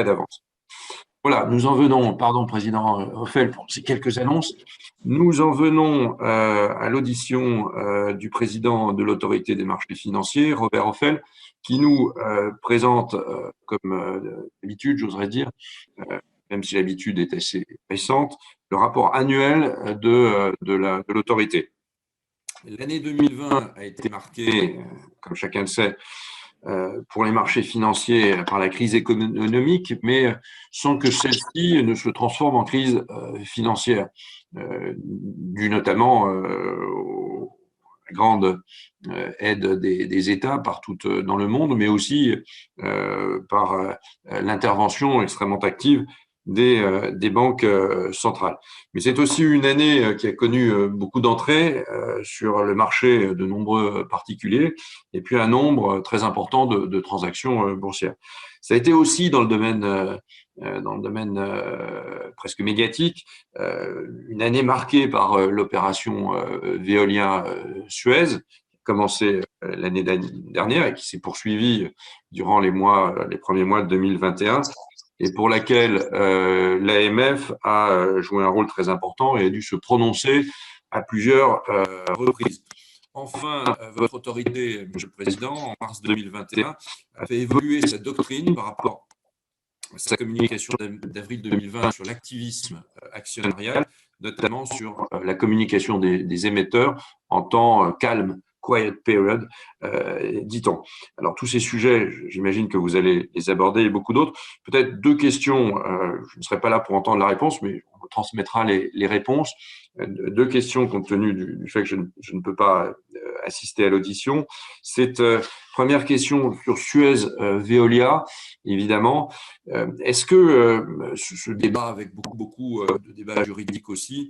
frais d'avance. Voilà, nous en venons, pardon, Président Hoffel, pour ces quelques annonces, nous en venons à l'audition du président de l'Autorité des marchés financiers, Robert Hoffel, qui nous présente, comme d'habitude, j'oserais dire, même si l'habitude est assez récente, le rapport annuel de l'autorité. L'année 2020 a été marquée, comme chacun le sait, pour les marchés financiers par la crise économique, mais sans que celle-ci ne se transforme en crise financière, due notamment aux grande aide des États partout dans le monde, mais aussi par l'intervention extrêmement active des banques centrales. Mais c'est aussi une année qui a connu beaucoup d'entrées sur le marché de nombreux particuliers et puis un nombre très important de transactions boursières. Ça a été aussi dans le domaine presque médiatique, une année marquée par l'opération Veolia-Suez, qui a commencé l'année dernière et qui s'est poursuivie durant les premiers mois de 2021, et pour laquelle l'AMF a joué un rôle très important et a dû se prononcer à plusieurs reprises. Enfin, votre autorité, Monsieur le Président, en mars 2021, a fait évoluer sa doctrine par rapport à sa communication d'avril 2020 sur l'activisme actionnarial, notamment sur la communication des émetteurs en temps calme, quiet period, dit-on. Alors, tous ces sujets, j'imagine que vous allez les aborder et beaucoup d'autres. Peut-être deux questions, je ne serai pas là pour entendre la réponse, mais on transmettra les réponses. Deux questions compte tenu du fait que je ne peux pas assister à l'audition. Cette première question sur Suez-Veolia, évidemment. Est-ce que ce débat, avec beaucoup de débats juridiques aussi,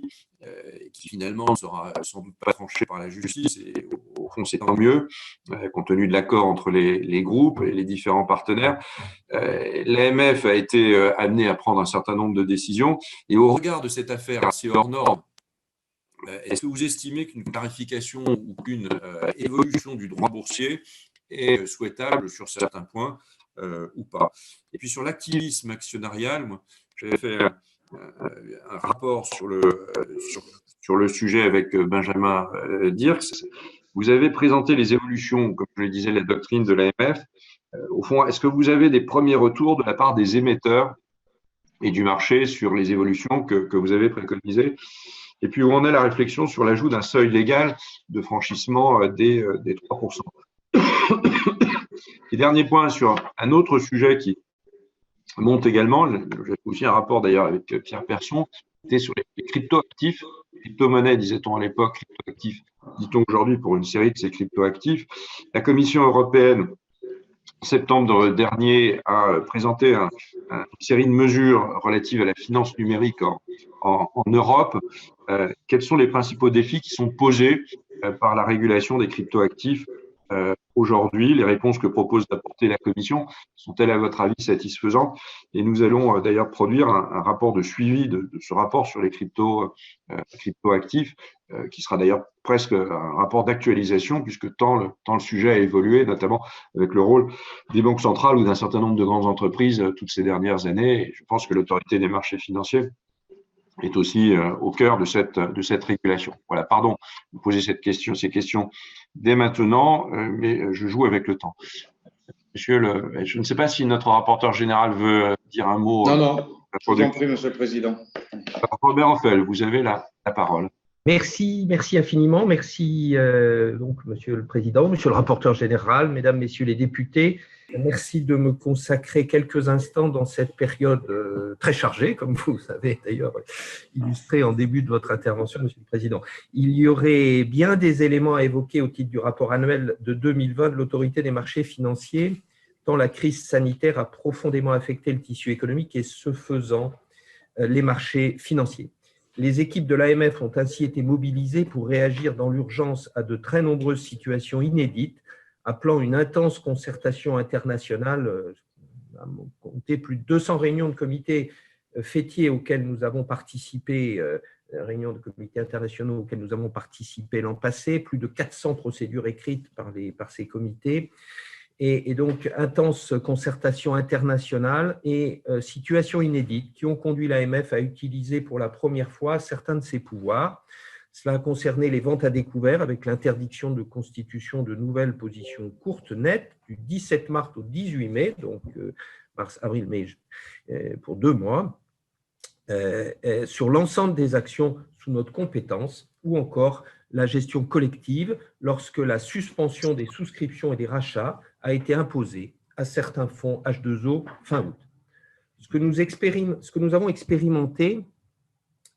qui finalement ne sera sans doute pas tranché par la justice, et au fond c'est tant mieux, compte tenu de l'accord entre les groupes et les différents partenaires, l'AMF a été amené à prendre un certain nombre de décisions, et au regard de cette affaire assez hors norme, est-ce que vous estimez qu'une clarification ou qu'une évolution du droit boursier est souhaitable sur certains points ou pas? Et puis sur l'activisme actionnarial, moi, j'avais fait un rapport sur le sujet avec Benjamin Dirks. Vous avez présenté les évolutions, comme je le disais, la doctrine de l'AMF. Au fond, est-ce que vous avez des premiers retours de la part des émetteurs et du marché sur les évolutions que vous avez préconisées? Et puis, où en est la réflexion sur l'ajout d'un seuil légal de franchissement des 3%? Et dernier point sur un autre sujet qui monte également, j'ai aussi un rapport d'ailleurs avec Pierre Persson, c'était sur les cryptoactifs, crypto-monnaies, disait-on à l'époque, cryptoactifs, dit-on aujourd'hui pour une série de ces cryptoactifs. La Commission européenne, en septembre dernier, a présenté une série de mesures relatives à la finance numérique en Europe. Quels sont les principaux défis qui sont posés par la régulation des cryptoactifs aujourd'hui? Les réponses que propose d'apporter la Commission sont-elles à votre avis satisfaisantes? Et nous allons d'ailleurs produire un rapport de suivi de ce rapport sur les cryptoactifs, qui sera d'ailleurs presque un rapport d'actualisation, puisque tant le sujet a évolué, notamment avec le rôle des banques centrales ou d'un certain nombre de grandes entreprises toutes ces dernières années. Et je pense que l'autorité des marchés financiers est aussi au cœur de cette régulation. Voilà, pardon, vous posez ces questions dès maintenant, mais je joue avec le temps. Je ne sais pas si notre rapporteur général veut dire un mot. Non, je vous en prie, Monsieur le Président. Robert Hoffel, vous avez la parole. Merci infiniment. Merci, donc, Monsieur le Président, Monsieur le rapporteur général, Mesdames, Messieurs les députés. Merci de me consacrer quelques instants dans cette période très chargée, comme vous savez d'ailleurs illustré en début de votre intervention, Monsieur le Président. Il y aurait bien des éléments à évoquer au titre du rapport annuel de 2020 de l'Autorité des marchés financiers, tant la crise sanitaire a profondément affecté le tissu économique et, ce faisant, les marchés financiers. Les équipes de l'AMF ont ainsi été mobilisées pour réagir dans l'urgence à de très nombreuses situations inédites, appelant une intense concertation internationale. À compter plus de 200 réunions de comités fêtiers auxquelles nous avons participé, réunions de comités internationaux auxquelles nous avons participé l'an passé, plus de 400 procédures écrites par ces comités. Et donc, intense concertation internationale et situation inédite qui ont conduit l'AMF à utiliser pour la première fois certains de ses pouvoirs. Cela a concerné les ventes à découvert avec l'interdiction de constitution de nouvelles positions courtes nettes du 17 mars au 18 mai, donc mars, avril, mai, pour 2 mois, sur l'ensemble des actions sous notre compétence, ou encore la gestion collective lorsque la suspension des souscriptions et des rachats a été imposée à certains fonds H2O fin août. Ce que nous avons expérimenté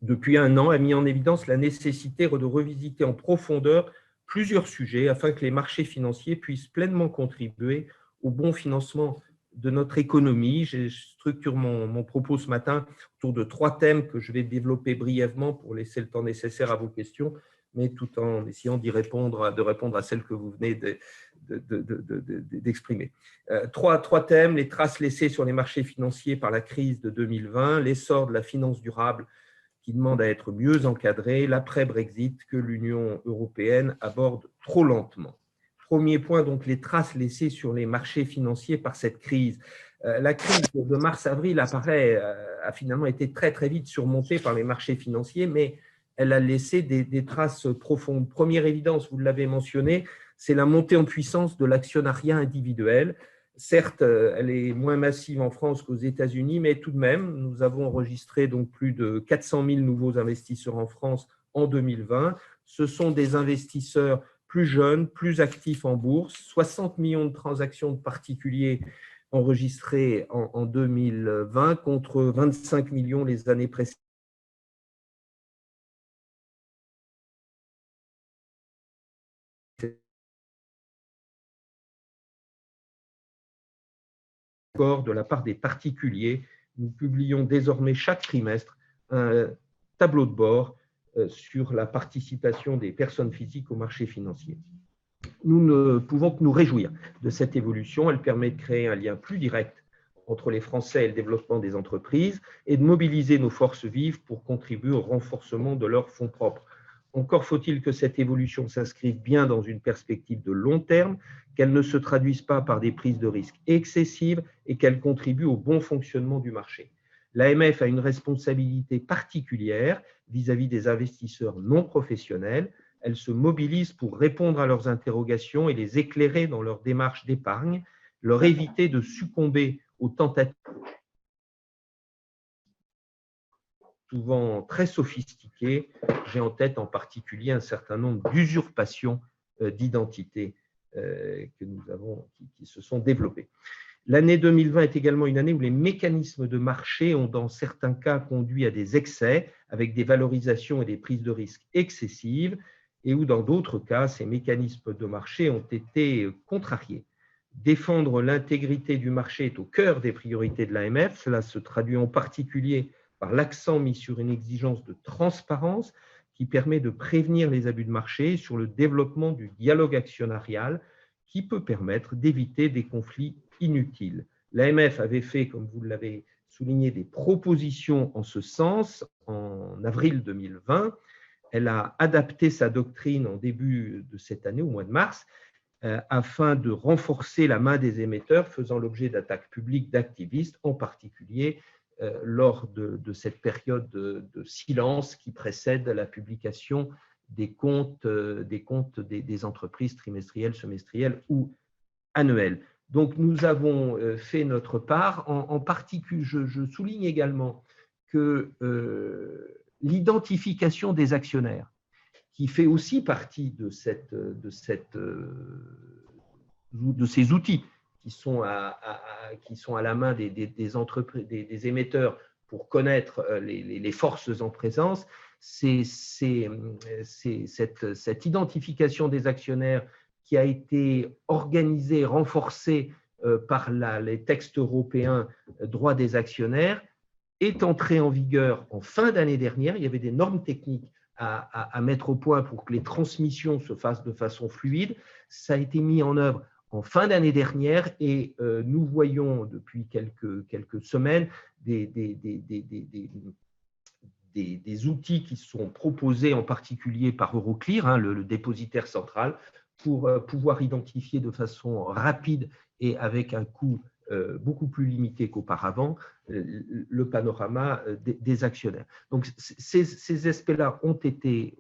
depuis 1 an a mis en évidence la nécessité de revisiter en profondeur plusieurs sujets afin que les marchés financiers puissent pleinement contribuer au bon financement de notre économie. Je structure mon propos ce matin autour de 3 thèmes que je vais développer brièvement pour laisser le temps nécessaire à vos questions, mais tout en essayant de répondre à celles que vous venez d'exprimer. 3 thèmes: les traces laissées sur les marchés financiers par la crise de 2020, l'essor de la finance durable qui demande à être mieux encadrée, l'après-Brexit que l'Union européenne aborde trop lentement. Premier point, donc les traces laissées sur les marchés financiers par cette crise. La crise de mars-avril a finalement été très très vite surmontée par les marchés financiers, mais elle a laissé des traces profondes. Première évidence, vous l'avez mentionné, c'est la montée en puissance de l'actionnariat individuel. Certes, elle est moins massive en France qu'aux États-Unis, mais tout de même, nous avons enregistré donc plus de 400 000 nouveaux investisseurs en France en 2020. Ce sont des investisseurs plus jeunes, plus actifs en bourse, 60 millions de transactions de particuliers enregistrées en 2020 contre 25 millions les années précédentes. De la part des particuliers, nous publions désormais chaque trimestre un tableau de bord sur la participation des personnes physiques au marché financier. Nous ne pouvons que nous réjouir de cette évolution. Elle permet de créer un lien plus direct entre les Français et le développement des entreprises et de mobiliser nos forces vives pour contribuer au renforcement de leurs fonds propres. Encore faut-il que cette évolution s'inscrive bien dans une perspective de long terme, qu'elle ne se traduise pas par des prises de risques excessives et qu'elle contribue au bon fonctionnement du marché. L'AMF a une responsabilité particulière vis-à-vis des investisseurs non professionnels. Elle se mobilise pour répondre à leurs interrogations et les éclairer dans leur démarche d'épargne, leur éviter de succomber aux tentatives souvent très sophistiquées. J'ai en tête en particulier un certain nombre d'usurpations d'identité qui se sont développées. L'année 2020 est également une année où les mécanismes de marché ont dans certains cas conduit à des excès avec des valorisations et des prises de risques excessives et où dans d'autres cas, ces mécanismes de marché ont été contrariés. Défendre l'intégrité du marché est au cœur des priorités de l'AMF. Cela se traduit en particulier par l'accent mis sur une exigence de transparence qui permet de prévenir les abus de marché, sur le développement du dialogue actionnarial qui peut permettre d'éviter des conflits inutiles. L'AMF avait fait, comme vous l'avez souligné, des propositions en ce sens en avril 2020. Elle a adapté sa doctrine en début de cette année, au mois de mars, afin de renforcer la main des émetteurs faisant l'objet d'attaques publiques d'activistes, en particulier lors de cette période de silence qui précède la publication des comptes des entreprises trimestrielles, semestrielles ou annuelles. Donc, nous avons fait notre part. En particulier, je souligne également que l'identification des actionnaires, qui fait aussi partie de ces outils qui sont à la main des entreprises, des émetteurs pour connaître les forces en présence, cette identification des actionnaires qui a été organisée, renforcée par les textes européens droit des actionnaires, est entrée en vigueur en fin d'année dernière. Il y avait des normes techniques à mettre au point pour que les transmissions se fassent de façon fluide. Ça a été mis en œuvre en fin d'année dernière et nous voyons depuis quelques semaines des outils qui sont proposés en particulier par Euroclear, le dépositaire central, pour pouvoir identifier de façon rapide et avec un coût beaucoup plus limité qu'auparavant, le panorama des actionnaires. Donc, ces aspects-là ont été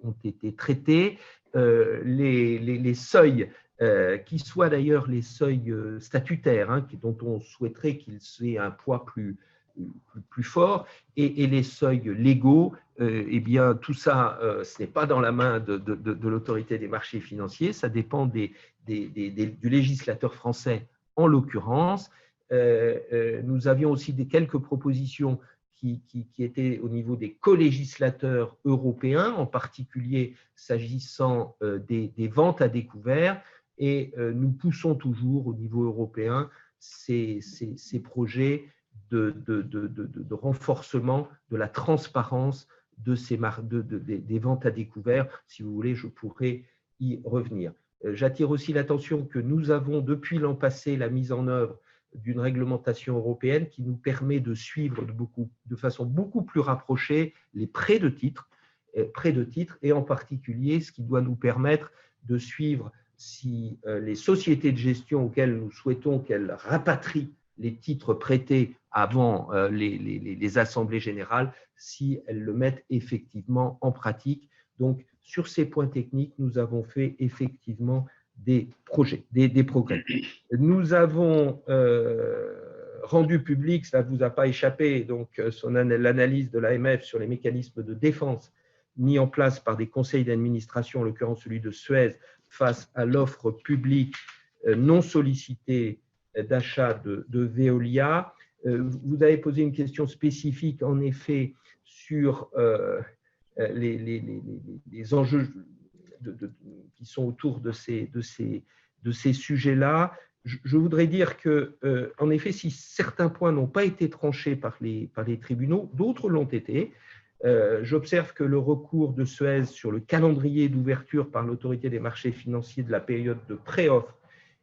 traités. Les seuils, qui soient d'ailleurs les seuils statutaires, dont on souhaiterait qu'ils aient un poids plus fort, et les seuils légaux, eh bien, tout ça, ce n'est pas dans la main de l'autorité des marchés financiers, ça dépend du législateur français en l'occurrence. Nous avions aussi quelques propositions qui étaient au niveau des co-législateurs européens, en particulier s'agissant des ventes à découvert, et nous poussons toujours au niveau européen ces projets de renforcement de la transparence des ventes à découvert. Si vous voulez, je pourrais y revenir. J'attire aussi l'attention que nous avons depuis l'an passé la mise en œuvre d'une réglementation européenne qui nous permet de suivre de façon beaucoup plus rapprochée les prêts de titres, et en particulier ce qui doit nous permettre de suivre si les sociétés de gestion auxquelles nous souhaitons qu'elles rapatrient les titres prêtés avant les assemblées générales, si elles le mettent effectivement en pratique. Donc, sur ces points techniques, nous avons fait effectivement des progrès. Nous avons rendu public, ça ne vous a pas échappé, donc l'analyse de l'AMF sur les mécanismes de défense mis en place par des conseils d'administration, en l'occurrence celui de Suez, face à l'offre publique non sollicitée d'achat de Veolia. Vous avez posé une question spécifique, en effet, sur les enjeux qui sont autour de ces sujets-là. Je voudrais dire que, en effet, si certains points n'ont pas été tranchés par les tribunaux, d'autres l'ont été. J'observe que le recours de Suez sur le calendrier d'ouverture par l'autorité des marchés financiers de la période de pré-offre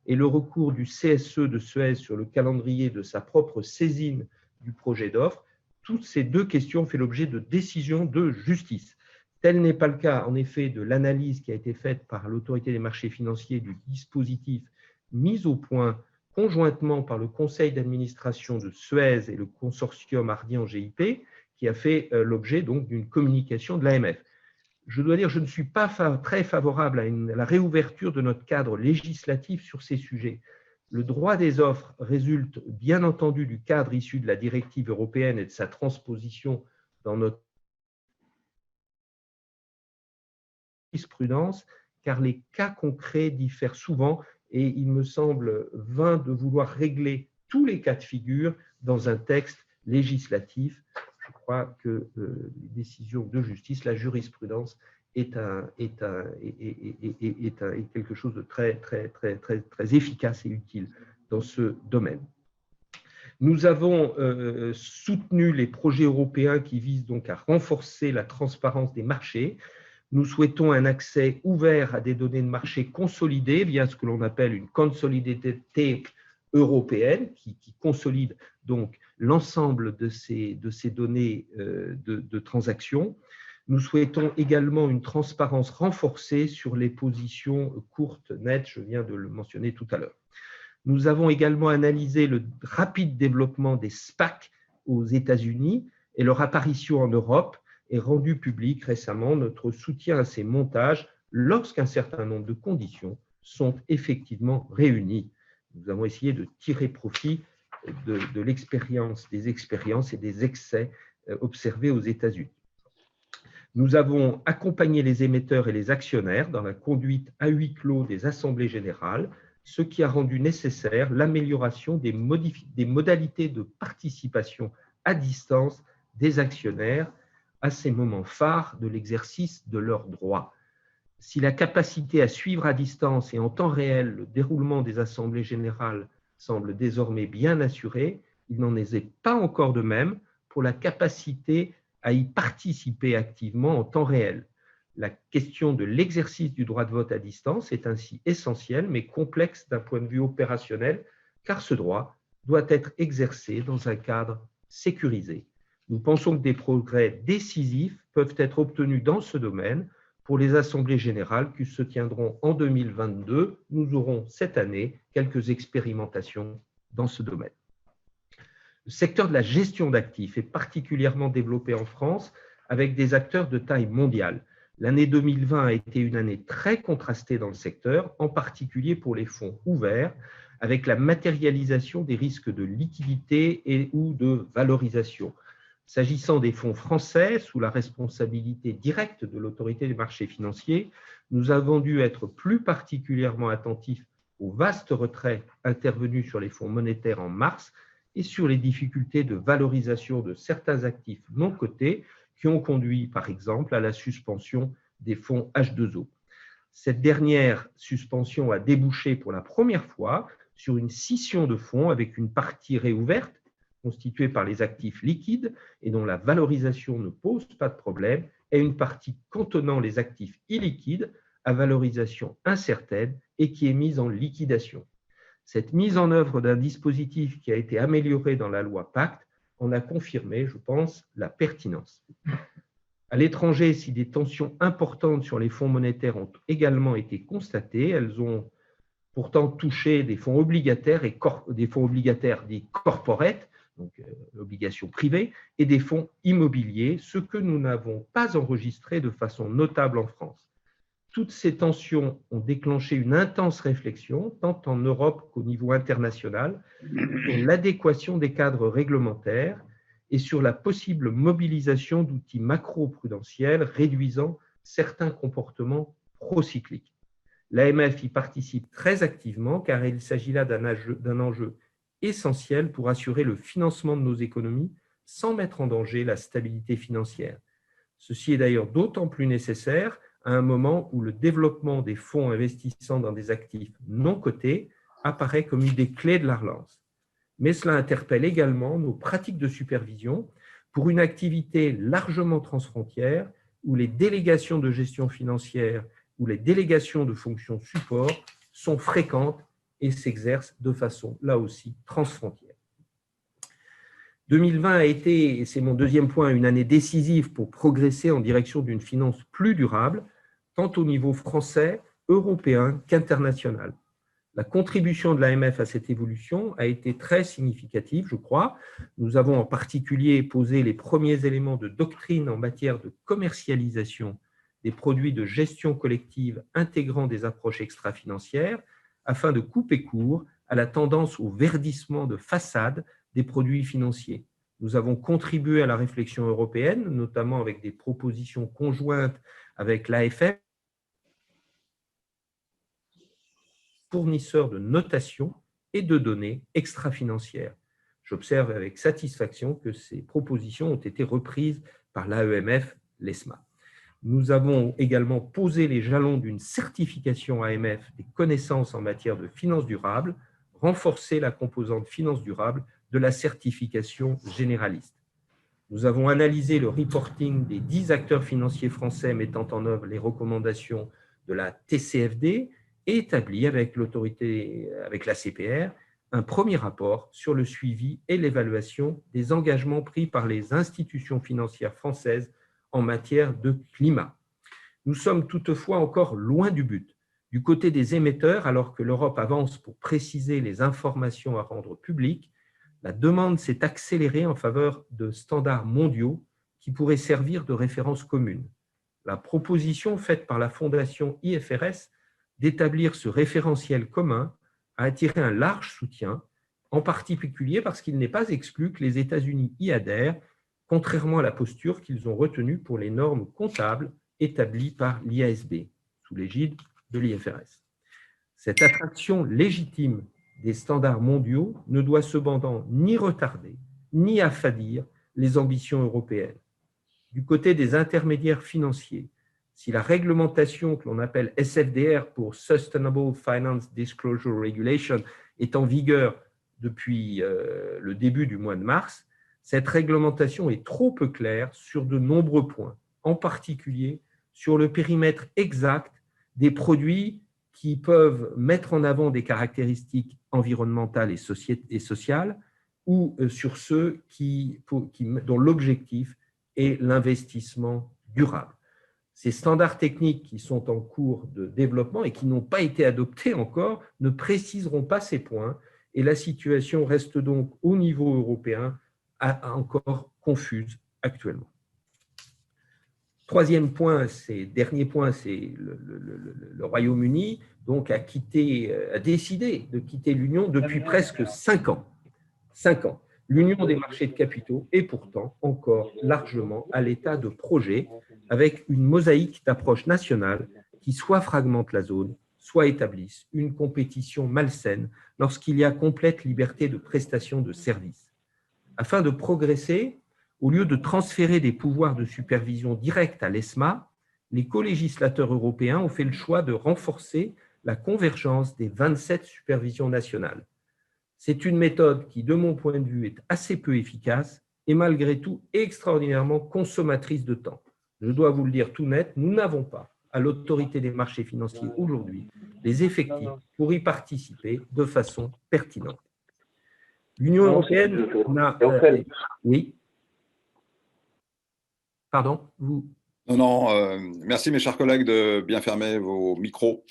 et le recours du CSE de Suez sur le calendrier de sa propre saisine du projet d'offre, toutes ces deux questions ont fait l'objet de décisions de justice. Tel n'est pas le cas, en effet, de l'analyse qui a été faite par l'autorité des marchés financiers du dispositif mis au point conjointement par le conseil d'administration de Suez et le consortium Ardian GIP, qui a fait l'objet donc d'une communication de l'AMF. Je dois dire que je ne suis pas très favorable à la réouverture de notre cadre législatif sur ces sujets. Le droit des offres résulte bien entendu du cadre issu de la directive européenne et de sa transposition dans notre jurisprudence, car les cas concrets diffèrent souvent et il me semble vain de vouloir régler tous les cas de figure dans un texte législatif. Je crois que les décisions de justice, la jurisprudence est quelque chose de très efficace et utile dans ce domaine. Nous avons soutenu les projets européens qui visent donc à renforcer la transparence des marchés. Nous souhaitons un accès ouvert à des données de marché consolidées via ce que l'on appelle une consolidated tape européenne qui consolide donc l'ensemble de ces données de transactions. Nous souhaitons également une transparence renforcée sur les positions courtes nettes, je viens de le mentionner tout à l'heure. Nous avons également analysé le rapide développement des SPAC aux États-Unis et leur apparition en Europe et rendu public récemment notre soutien à ces montages lorsqu'un certain nombre de conditions sont effectivement réunies. Nous avons essayé de tirer profit de l'expérience, des expériences et des excès observés aux États-Unis. Nous avons accompagné les émetteurs et les actionnaires dans la conduite à huis clos des assemblées générales, ce qui a rendu nécessaire l'amélioration des modalités de participation à distance des actionnaires à ces moments phares de l'exercice de leurs droits. Si la capacité à suivre à distance et en temps réel le déroulement des assemblées générales semble désormais bien assurée, il n'en est pas encore de même pour la capacité à y participer activement en temps réel. La question de l'exercice du droit de vote à distance est ainsi essentielle, mais complexe d'un point de vue opérationnel, car ce droit doit être exercé dans un cadre sécurisé. Nous pensons que des progrès décisifs peuvent être obtenus dans ce domaine pour les assemblées générales qui se tiendront en 2022. Nous aurons cette année quelques expérimentations dans ce domaine. Le secteur de la gestion d'actifs est particulièrement développé en France avec des acteurs de taille mondiale. L'année 2020 a été une année très contrastée dans le secteur, en particulier pour les fonds ouverts, avec la matérialisation des risques de liquidité et ou de valorisation. S'agissant des fonds français, sous la responsabilité directe de l'autorité des marchés financiers, nous avons dû être plus particulièrement attentifs aux vastes retraits intervenus sur les fonds monétaires en mars et sur les difficultés de valorisation de certains actifs non cotés qui ont conduit, par exemple, à la suspension des fonds H2O. Cette dernière suspension a débouché pour la première fois sur une scission de fonds avec une partie réouverte constituée par les actifs liquides et dont la valorisation ne pose pas de problème, et une partie contenant les actifs illiquides à valorisation incertaine et qui est mise en liquidation. Cette mise en œuvre d'un dispositif qui a été amélioré dans la loi Pacte en a confirmé, je pense, la pertinence. À l'étranger, si des tensions importantes sur les fonds monétaires ont également été constatées, elles ont pourtant touché des fonds obligataires et des fonds obligataires dits corporate, donc obligations privées, et des fonds immobiliers, ce que nous n'avons pas enregistré de façon notable en France. Toutes ces tensions ont déclenché une intense réflexion, tant en Europe qu'au niveau international, sur l'adéquation des cadres réglementaires et sur la possible mobilisation d'outils macro-prudentiels réduisant certains comportements procycliques. L'AMF y participe très activement car il s'agit là d'un enjeu essentiel pour assurer le financement de nos économies sans mettre en danger la stabilité financière. Ceci est d'ailleurs d'autant plus nécessaire à un moment où le développement des fonds investissant dans des actifs non cotés apparaît comme une des clés de la relance. Mais cela interpelle également nos pratiques de supervision pour une activité largement transfrontière où les délégations de gestion financière ou les délégations de fonctions support sont fréquentes et s'exercent de façon, là aussi, transfrontière. 2020 a été, et c'est mon deuxième point, une année décisive pour progresser en direction d'une finance plus durable, tant au niveau français, européen qu'international. La contribution de l'AMF à cette évolution a été très significative, je crois. Nous avons en particulier posé les premiers éléments de doctrine en matière de commercialisation des produits de gestion collective intégrant des approches extra-financières afin de couper court à la tendance au verdissement de façade des produits financiers. Nous avons contribué à la réflexion européenne, notamment avec des propositions conjointes avec l'AFM, fournisseurs de notation et de données extra-financières. J'observe avec satisfaction que ces propositions ont été reprises par l'AEMF, l'ESMA. Nous avons également posé les jalons d'une certification AMF des connaissances en matière de finance durable, renforcé la composante finance durable de la certification généraliste. Nous avons analysé le reporting des 10 acteurs financiers français mettant en œuvre les recommandations de la TCFD et établi avec la CPR, un premier rapport sur le suivi et l'évaluation des engagements pris par les institutions financières françaises en matière de climat. Nous sommes toutefois encore loin du but. Du côté des émetteurs, alors que l'Europe avance pour préciser les informations à rendre publiques, la demande s'est accélérée en faveur de standards mondiaux qui pourraient servir de référence commune. La proposition faite par la Fondation IFRS d'établir ce référentiel commun a attiré un large soutien, en particulier parce qu'il n'est pas exclu que les États-Unis y adhèrent, contrairement à la posture qu'ils ont retenue pour les normes comptables établies par l'IASB, sous l'égide de l'IFRS. Cette attraction légitime des standards mondiaux ne doit cependant ni retarder, ni affadir les ambitions européennes. Du côté des intermédiaires financiers, si la réglementation que l'on appelle SFDR pour Sustainable Finance Disclosure Regulation est en vigueur depuis le début du mois de mars, cette réglementation est trop peu claire sur de nombreux points, en particulier sur le périmètre exact des produits qui peuvent mettre en avant des caractéristiques environnementales et sociales ou sur ceux dont l'objectif est l'investissement durable. Ces standards techniques qui sont en cours de développement et qui n'ont pas été adoptés encore ne préciseront pas ces points et la situation reste donc au niveau européen encore confuse actuellement. Troisième point, dernier point, c'est le Royaume-Uni donc a décidé de quitter l'Union depuis presque 5 ans. 5 ans. L'Union des marchés de capitaux est pourtant encore largement à l'état de projet, avec une mosaïque d'approches nationales qui soit fragmente la zone, soit établissent une compétition malsaine lorsqu'il y a complète liberté de prestation de services. Afin de progresser, au lieu de transférer des pouvoirs de supervision directs à l'ESMA, les co-législateurs européens ont fait le choix de renforcer la convergence des 27 supervisions nationales. C'est une méthode qui, de mon point de vue, est assez peu efficace et malgré tout extraordinairement consommatrice de temps. Je dois vous le dire tout net, nous n'avons pas, à l'autorité des marchés financiers aujourd'hui, les effectifs pour y participer de façon pertinente. L'Union européenne n'a… Oui. Pardon, vous… Merci mes chers collègues de bien fermer vos micros.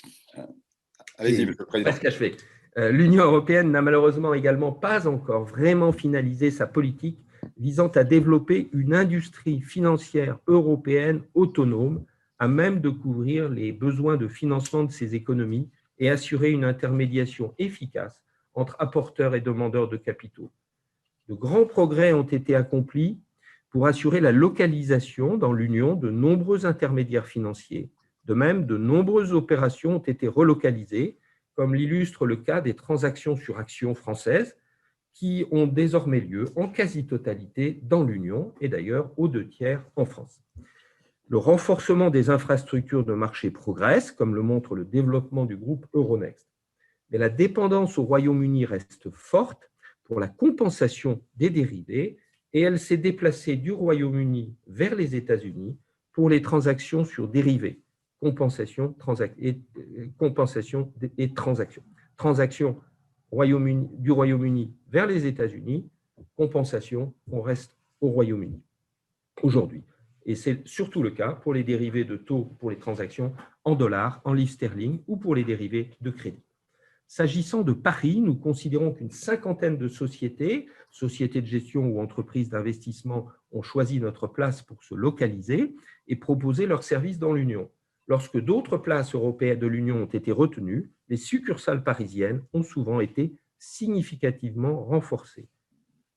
Allez-y, Monsieur le Président. Presque achevé. L'Union européenne n'a malheureusement également pas encore vraiment finalisé sa politique visant à développer une industrie financière européenne autonome à même de couvrir les besoins de financement de ses économies et assurer une intermédiation efficace entre apporteurs et demandeurs de capitaux. De grands progrès ont été accomplis pour assurer la localisation dans l'Union de nombreux intermédiaires financiers. De même, de nombreuses opérations ont été relocalisées, comme l'illustre le cas des transactions sur actions françaises, qui ont désormais lieu en quasi-totalité dans l'Union et d'ailleurs aux 2/3 en France. Le renforcement des infrastructures de marché progresse, comme le montre le développement du groupe Euronext. Mais la dépendance au Royaume-Uni reste forte pour la compensation des dérivés et elle s'est déplacée du Royaume-Uni vers les États-Unis pour les transactions sur dérivés, compensation et transactions. Transactions du Royaume-Uni vers les États-Unis, compensation, on reste au Royaume-Uni aujourd'hui. Et c'est surtout le cas pour les dérivés de taux pour les transactions en dollars, en livres sterling ou pour les dérivés de crédit. S'agissant de Paris, nous considérons qu'une cinquantaine de sociétés de gestion ou entreprises d'investissement ont choisi notre place pour se localiser et proposer leurs services dans l'Union. Lorsque d'autres places européennes de l'Union ont été retenues, les succursales parisiennes ont souvent été significativement renforcées.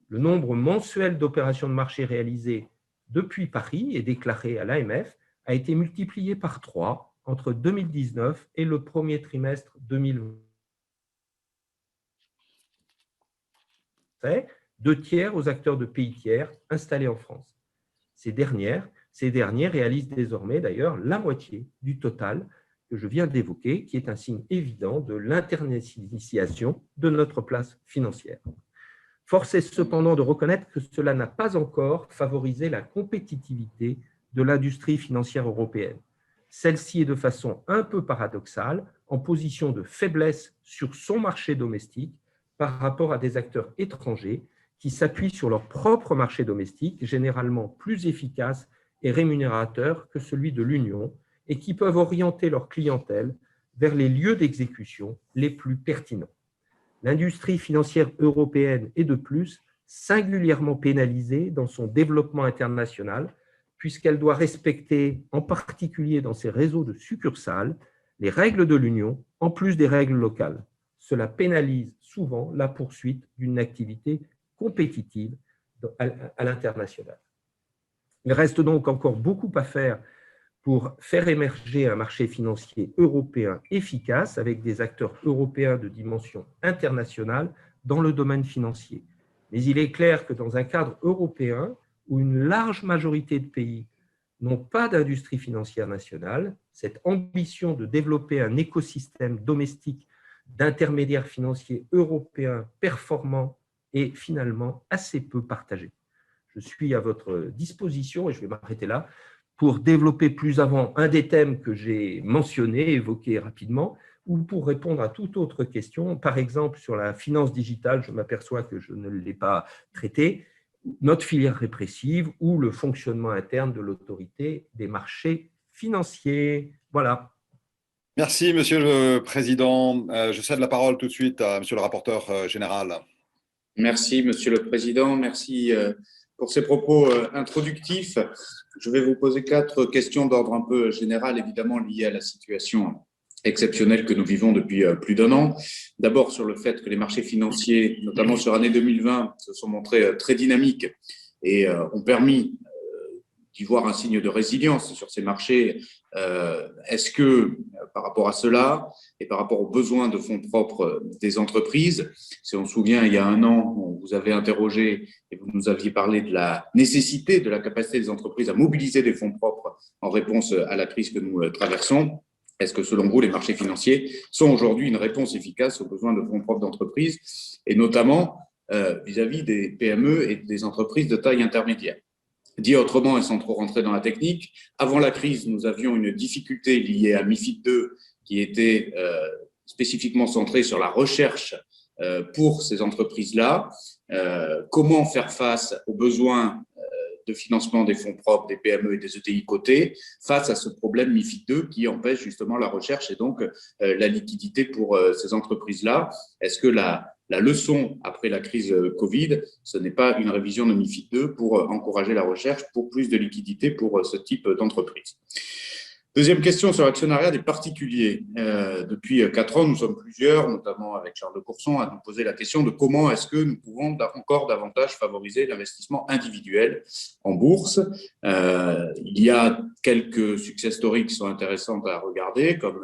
Le nombre mensuel d'opérations de marché réalisées depuis Paris et déclarées à l'AMF a été multiplié par 3 entre 2019 et le premier trimestre 2020. 2/3 aux acteurs de pays tiers installés en France. Ces derniers réalisent désormais d'ailleurs la moitié du total que je viens d'évoquer, qui est un signe évident de l'internationalisation de notre place financière. Force est cependant de reconnaître que cela n'a pas encore favorisé la compétitivité de l'industrie financière européenne. Celle-ci est de façon un peu paradoxale en position de faiblesse sur son marché domestique par rapport à des acteurs étrangers qui s'appuient sur leur propre marché domestique, généralement plus efficace et rémunérateur que celui de l'Union, et qui peuvent orienter leur clientèle vers les lieux d'exécution les plus pertinents. L'industrie financière européenne est de plus singulièrement pénalisée dans son développement international, puisqu'elle doit respecter, en particulier dans ses réseaux de succursales, les règles de l'Union, en plus des règles locales. Cela pénalise souvent la poursuite d'une activité compétitive à l'international. Il reste donc encore beaucoup à faire pour faire émerger un marché financier européen efficace avec des acteurs européens de dimension internationale dans le domaine financier. Mais il est clair que dans un cadre européen où une large majorité de pays n'ont pas d'industrie financière nationale, cette ambition de développer un écosystème domestique d'intermédiaires financiers européens performants est finalement assez peu partagée. Je suis à votre disposition, et je vais m'arrêter là, pour développer plus avant un des thèmes que j'ai mentionnés, évoqués rapidement, ou pour répondre à toute autre question, par exemple sur la finance digitale, je m'aperçois que je ne l'ai pas traité, notre filière répressive ou le fonctionnement interne de l'autorité des marchés financiers. Voilà. Merci, Monsieur le Président. Je cède la parole tout de suite à Monsieur le rapporteur général. Merci, Monsieur le Président. Merci pour ces propos introductifs. Je vais vous poser 4 questions d'ordre un peu général, évidemment liées à la situation exceptionnelle que nous vivons depuis plus d'1 an. D'abord sur le fait que les marchés financiers, notamment sur l'année 2020, se sont montrés très dynamiques et ont permis d'y voir un signe de résilience sur ces marchés. Est-ce que, par rapport à cela et par rapport aux besoins de fonds propres des entreprises, si on se souvient, il y a 1 an, on vous avez interrogé et vous nous aviez parlé de la nécessité, de la capacité des entreprises à mobiliser des fonds propres en réponse à la crise que nous traversons. Est-ce que, selon vous, les marchés financiers sont aujourd'hui une réponse efficace aux besoins de fonds propres d'entreprises, et notamment vis-à-vis des PME et des entreprises de taille intermédiaire? Dit autrement et sans trop rentrer dans la technique, avant la crise, nous avions une difficulté liée à MiFID II qui était spécifiquement centrée sur la recherche pour ces entreprises-là. Comment faire face aux besoins de financement des fonds propres, des PME et des ETI cotées face à ce problème MiFID II qui empêche justement la recherche et donc la liquidité pour ces entreprises-là? Est-ce que la leçon après la crise Covid, ce n'est pas une révision de MiFID II pour encourager la recherche pour plus de liquidité pour ce type d'entreprise? Deuxième question sur l'actionnariat des particuliers. Depuis 4 ans, nous sommes plusieurs, notamment avec Charles de Courson, à nous poser la question de comment est-ce que nous pouvons encore davantage favoriser l'investissement individuel en bourse. Il y a quelques success stories qui sont intéressantes à regarder, comme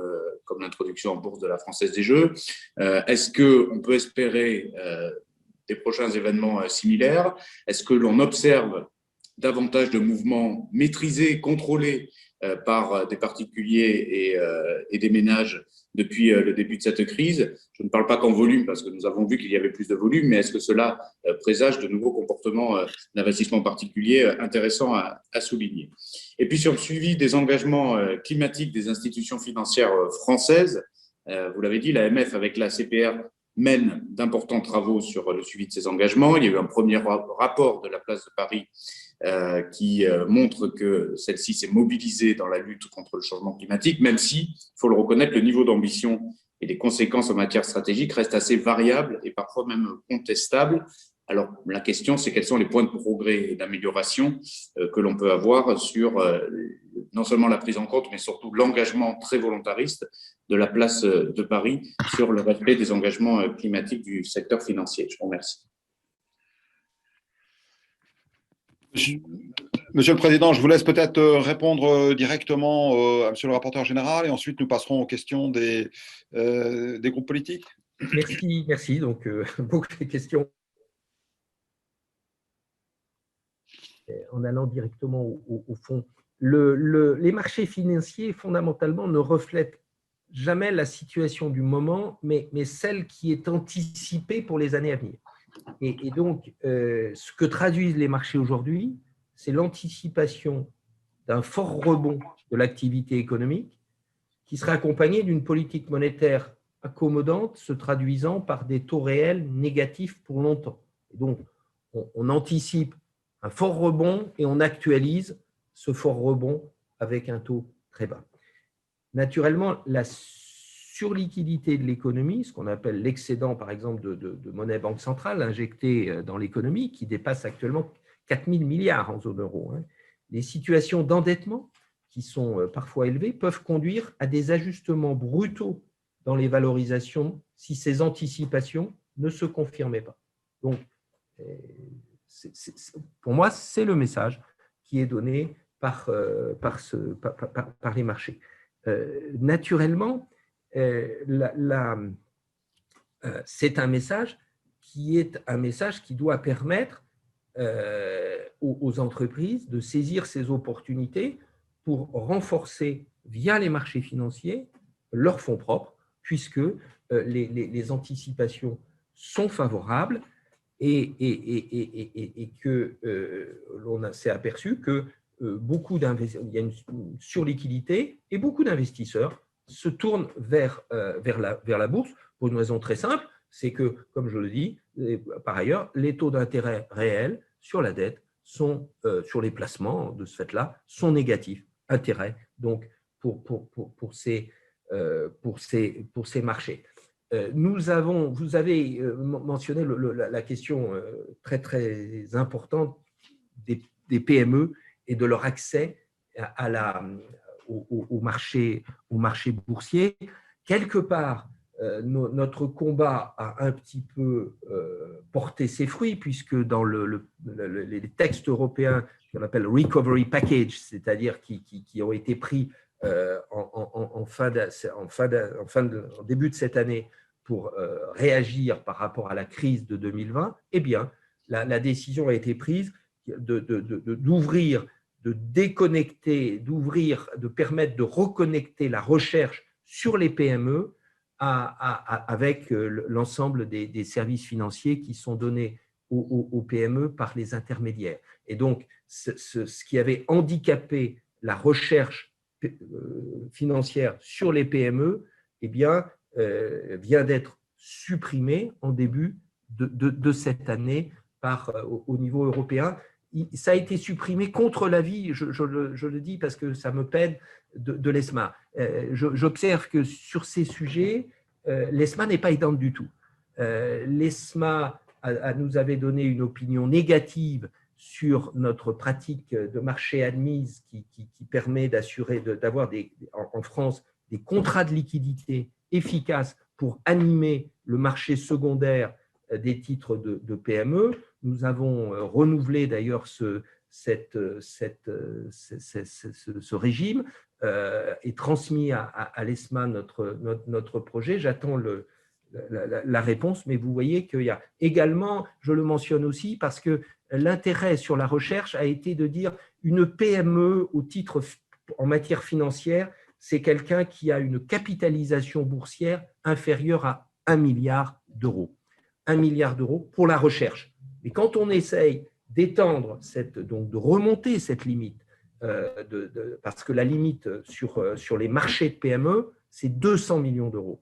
l'introduction en bourse de la Française des Jeux. Est-ce qu'on peut espérer des prochains événements similaires? Est-ce que l'on observe davantage de mouvements maîtrisés, contrôlés par des particuliers et des ménages depuis le début de cette crise? Je ne parle pas qu'en volume, parce que nous avons vu qu'il y avait plus de volume, mais est-ce que cela présage de nouveaux comportements d'investissement particulier intéressants à souligner? Et puis sur le suivi des engagements climatiques des institutions financières françaises, vous l'avez dit, l'AMF avec la CPR mène d'importants travaux sur le suivi de ces engagements. Il y a eu un premier rapport de la place de Paris qui montre que celle-ci s'est mobilisée dans la lutte contre le changement climatique, même si, il faut le reconnaître, le niveau d'ambition et les conséquences en matière stratégique restent assez variables et parfois même contestables. Alors, la question, c'est quels sont les points de progrès et d'amélioration que l'on peut avoir sur non seulement la prise en compte, mais surtout l'engagement très volontariste de la place de Paris sur le respect des engagements climatiques du secteur financier. Je vous remercie. Monsieur le Président, je vous laisse peut-être répondre directement à Monsieur le rapporteur général et ensuite nous passerons aux questions des groupes politiques. Merci. Donc, beaucoup de questions. En allant directement au fond, les marchés financiers, fondamentalement, ne reflètent jamais la situation du moment, mais celle qui est anticipée pour les années à venir. Et donc, ce que traduisent les marchés aujourd'hui, c'est l'anticipation d'un fort rebond de l'activité économique qui sera accompagné d'une politique monétaire accommodante se traduisant par des taux réels négatifs pour longtemps. Et donc, on anticipe un fort rebond et on actualise ce fort rebond avec un taux très bas. Naturellement, la surliquidité de l'économie, ce qu'on appelle l'excédent, par exemple, de monnaie banque centrale injecté dans l'économie, qui dépasse actuellement 4 000 milliards en zone euro. Les situations d'endettement, qui sont parfois élevées, peuvent conduire à des ajustements brutaux dans les valorisations si ces anticipations ne se confirmaient pas. Donc, pour moi, c'est le message qui est donné par les marchés. Naturellement, c'est un message qui doit permettre aux entreprises de saisir ces opportunités pour renforcer, via les marchés financiers, leurs fonds propres, puisque les anticipations sont favorables et que l'on s'est aperçu que il y a une surliquidité et beaucoup d'investisseurs se tournent vers la bourse pour une raison très simple, c'est que, comme je le dis, par ailleurs, les taux d'intérêt réels sur la dette sur les placements de ce fait-là sont négatifs intérêt donc, pour ces marchés. Vous avez mentionné la question très, très importante des PME et de leur accès au marché boursier. Quelque part, notre combat a un petit peu porté ses fruits, puisque dans les textes européens qu'on appelle Recovery Package, c'est-à-dire qui ont été pris en début de cette année pour réagir par rapport à la crise de 2020, eh bien, la décision a été prise d'ouvrir, de déconnecter, de permettre de reconnecter la recherche sur les PME avec l'ensemble des services financiers qui sont donnés aux PME par les intermédiaires. Et donc, ce qui avait handicapé la recherche financière sur les PME, eh bien, vient d'être supprimé en début de cette année au niveau européen. Ça a été supprimé contre l'avis, je le dis parce que ça me peine, de l'ESMA. J'observe que sur ces sujets, l'ESMA n'est pas aidante du tout. L'ESMA nous avait donné une opinion négative sur notre pratique de marché admise qui permet d'avoir en France des contrats de liquidité efficaces pour animer le marché secondaire des titres de PME. Nous avons renouvelé d'ailleurs ce régime et transmis à l'ESMA notre projet. J'attends la réponse, mais vous voyez qu'il y a également, je le mentionne aussi, parce que l'intérêt sur la recherche a été de dire une PME en matière financière, c'est quelqu'un qui a une capitalisation boursière inférieure à 1 milliard d'euros. 1 milliard d'euros pour la recherche. Mais quand on essaye d'étendre, donc de remonter cette limite, parce que la limite sur les marchés de PME, c'est 200 millions d'euros.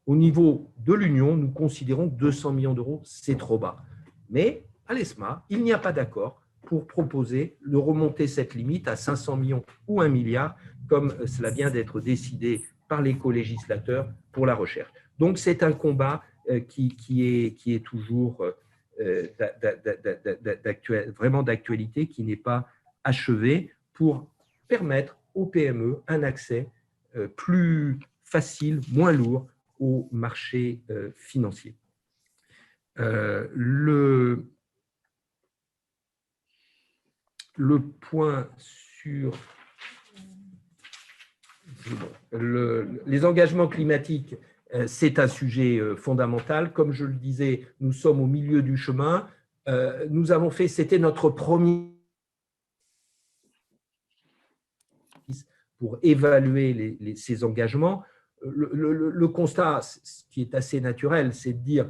Au niveau de l'Union, nous considérons que 200 millions d'euros, c'est trop bas. Mais à l'ESMA, il n'y a pas d'accord pour proposer de remonter cette limite à 500 millions ou 1 milliard, comme cela vient d'être décidé par les co-législateurs pour la recherche. Donc, c'est un combat qui est toujours vraiment d'actualité, qui n'est pas achevé, pour permettre aux PME un accès plus facile, moins lourd au marché financier. Le point sur les engagements climatiques, c'est un sujet fondamental. Comme je le disais, nous sommes au milieu du chemin. Nous avons fait, c'était notre premier pour évaluer ces engagements. Le constat, ce qui est assez naturel, c'est de dire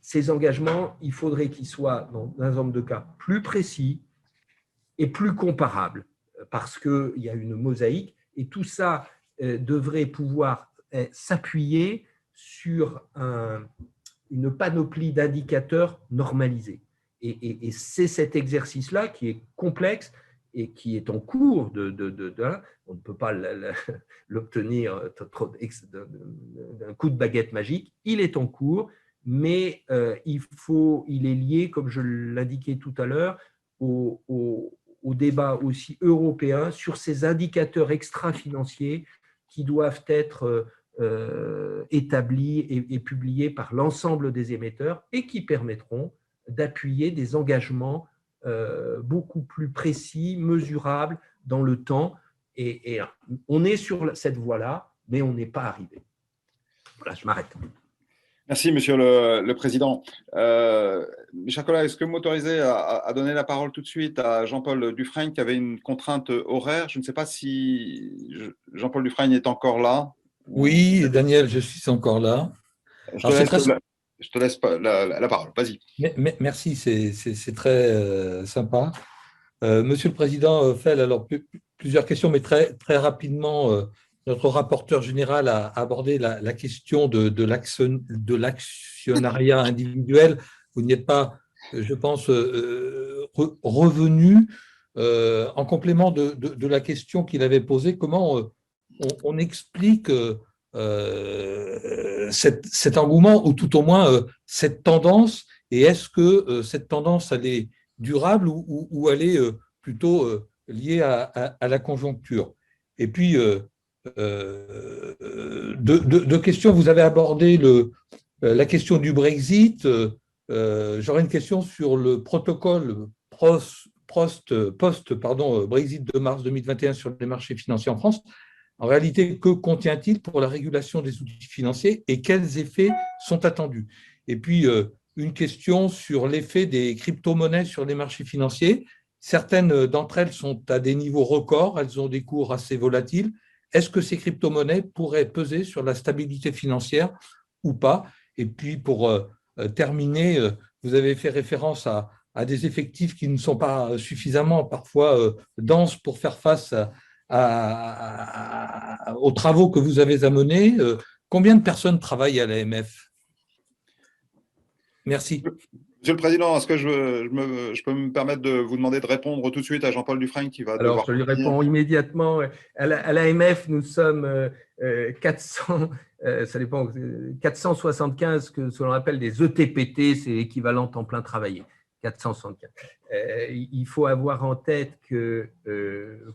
ces engagements, il faudrait qu'ils soient, dans un certain nombre de cas, plus précis et plus comparables, parce qu'il y a une mosaïque, et tout ça devrait pouvoir s'appuyer sur une panoplie d'indicateurs normalisés. Et c'est cet exercice-là qui est complexe et qui est en cours on ne peut pas l'obtenir d'un coup de baguette magique, il est en cours, mais il est lié, comme je l'indiquais tout à l'heure, au débat aussi européen sur ces indicateurs extra-financiers qui doivent être établis et publiés par l'ensemble des émetteurs et qui permettront d'appuyer des engagements beaucoup plus précis, mesurables dans le temps. Et on est sur cette voie-là, mais on n'est pas arrivé. Voilà, je m'arrête. Merci, Monsieur le Président. Mes chers collègues, est-ce que vous m'autorisez à donner la parole tout de suite à Jean-Paul Dufresne, qui avait une contrainte horaire? Je ne sais pas si Jean-Paul Dufresne est encore là. Oui, Daniel, je suis encore là. Je te laisse la parole. Vas-y. Merci, c'est très sympa. Monsieur le Président Fell, alors plusieurs questions, mais très, très rapidement, notre rapporteur général a abordé la question de l'actionnariat individuel. Vous n'y êtes pas, je pense, revenu. en complément de la question qu'il avait posée, comment on explique cet engouement, ou tout au moins cette tendance, et est-ce que cette tendance, elle est durable ou elle est plutôt liée à la conjoncture? Et puis, deux questions. Vous avez abordé la question du Brexit. J'aurais une question sur le protocole post-Brexit de mars 2021 sur les marchés financiers en France. En réalité, que contient-il pour la régulation des outils financiers et quels effets sont attendus? Et puis, une question sur l'effet des crypto-monnaies sur les marchés financiers. Certaines d'entre elles sont à des niveaux records, elles ont des cours assez volatiles. Est-ce que ces crypto-monnaies pourraient peser sur la stabilité financière ou pas? Et puis, pour terminer, vous avez fait référence à des effectifs qui ne sont pas suffisamment parfois denses pour faire face aux travaux que vous avez à mener. Combien de personnes travaillent à l'AMF? Merci. Monsieur le Président, est-ce que je peux me permettre de vous demander de répondre tout de suite à Jean-Paul Dufresne qui va devoir… Alors, je lui réponds immédiatement. À l'AMF, nous sommes 400, ça dépend, 475, que ce l'on appelle des ETPT, c'est l'équivalent temps plein travaillé. 475. Il faut avoir en tête que,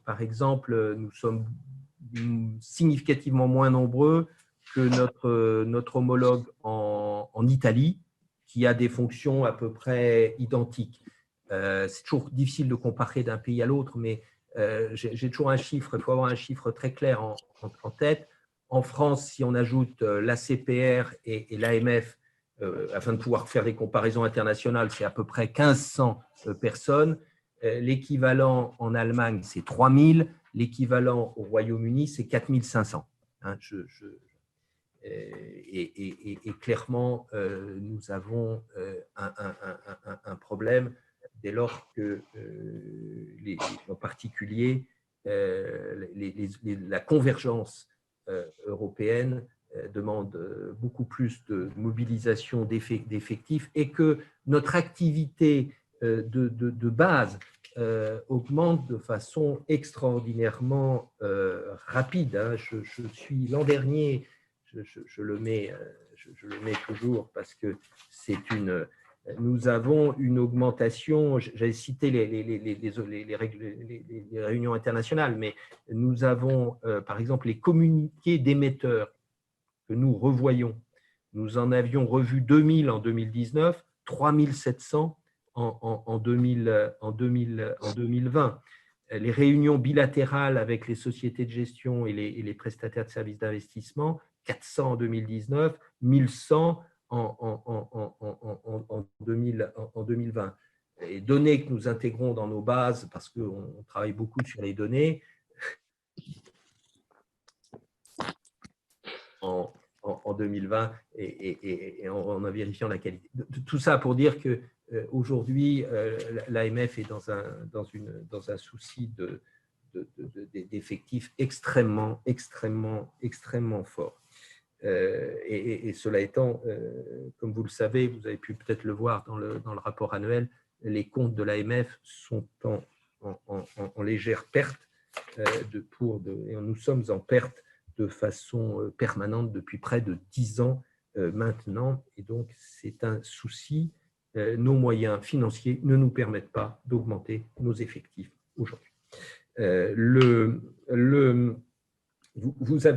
par exemple, nous sommes significativement moins nombreux que notre homologue en Italie, qui a des fonctions à peu près identiques. C'est toujours difficile de comparer d'un pays à l'autre, mais j'ai toujours un chiffre, il faut avoir un chiffre très clair en tête. En France, si on ajoute l'ACPR et l'AMF, afin de pouvoir faire des comparaisons internationales, c'est à peu près 1500 personnes. L'équivalent en Allemagne, c'est 3000. L'équivalent au Royaume-Uni, c'est 4500. Hein, et clairement, nous avons un problème dès lors que, en particulier, la convergence européenne demande beaucoup plus de mobilisation d'effectifs et que notre activité de base augmente de façon extraordinairement rapide. Hein. Je suis l'an dernier, je le mets toujours parce que nous avons une augmentation, j'avais cité les réunions internationales, mais nous avons par exemple les communiqués d'émetteurs que nous revoyons. Nous en avions revu 2000 en 2019, 3700 en 2020. Les réunions bilatérales avec les sociétés de gestion et les prestataires de services d'investissement, 400 en 2019, 1100 en 2020. Les données que nous intégrons dans nos bases, parce qu'on travaille beaucoup sur les données, en 2020 et en vérifiant la qualité. Tout ça pour dire qu'aujourd'hui, l'AMF est dans un souci d'effectifs extrêmement fort. Et cela étant, comme vous le savez, vous avez pu peut-être le voir dans le rapport annuel, les comptes de l'AMF sont en légère perte et nous sommes en perte de façon permanente depuis près de 10 ans maintenant. Et donc, c'est un souci. Nos moyens financiers ne nous permettent pas d'augmenter nos effectifs aujourd'hui. Vous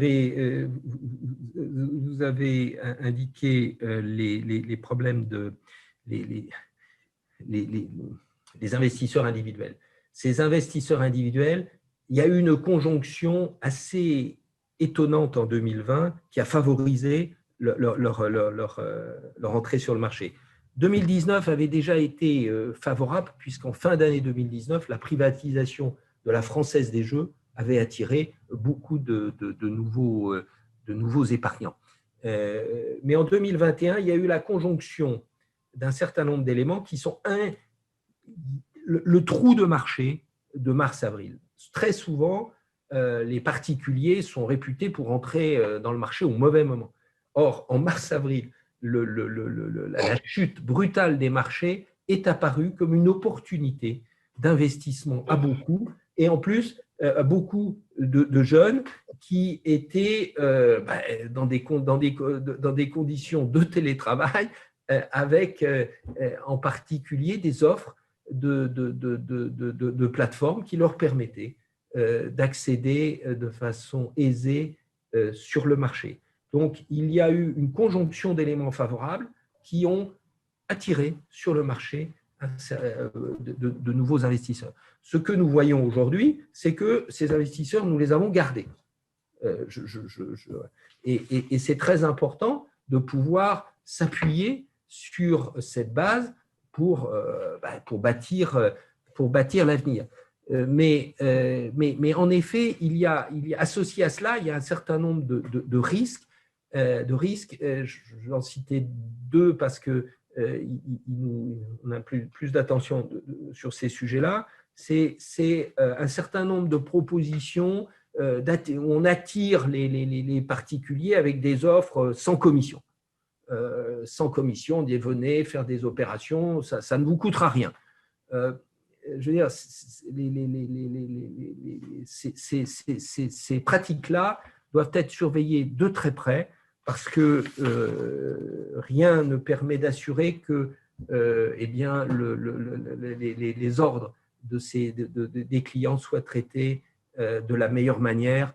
avez indiqué les problèmes des investisseurs individuels. Ces investisseurs individuels, il y a eu une conjonction assez étonnante en 2020 qui a favorisé leur entrée sur le marché. 2019 avait déjà été favorable puisqu'en fin d'année 2019, la privatisation de la Française des Jeux avait attiré beaucoup de nouveaux épargnants. Mais en 2021, il y a eu la conjonction d'un certain nombre d'éléments qui sont le trou de marché de mars-avril. Très souvent, les particuliers sont réputés pour entrer dans le marché au mauvais moment. Or, en mars-avril, la chute brutale des marchés est apparue comme une opportunité d'investissement à beaucoup, et en plus, beaucoup de jeunes qui étaient dans des conditions de télétravail, avec en particulier des offres de plateformes qui leur permettaient d'accéder de façon aisée sur le marché. Donc, il y a eu une conjonction d'éléments favorables qui ont attiré sur le marché de nouveaux investisseurs. Ce que nous voyons aujourd'hui, c'est que ces investisseurs, nous les avons gardés. Et c'est très important de pouvoir s'appuyer sur cette base pour bâtir l'avenir. Mais en effet, il y a associé à cela, il y a un certain nombre de risques. Je vais en citer deux parce que on a plus d'attention sur ces sujets-là. C'est un certain nombre de propositions où on attire les particuliers avec des offres sans commission. Sans commission, venez faire des opérations, ça ne vous coûtera rien. Je veux dire, ces pratiques-là doivent être surveillées de très près parce que rien ne permet d'assurer que les ordres des clients soient traités de la meilleure manière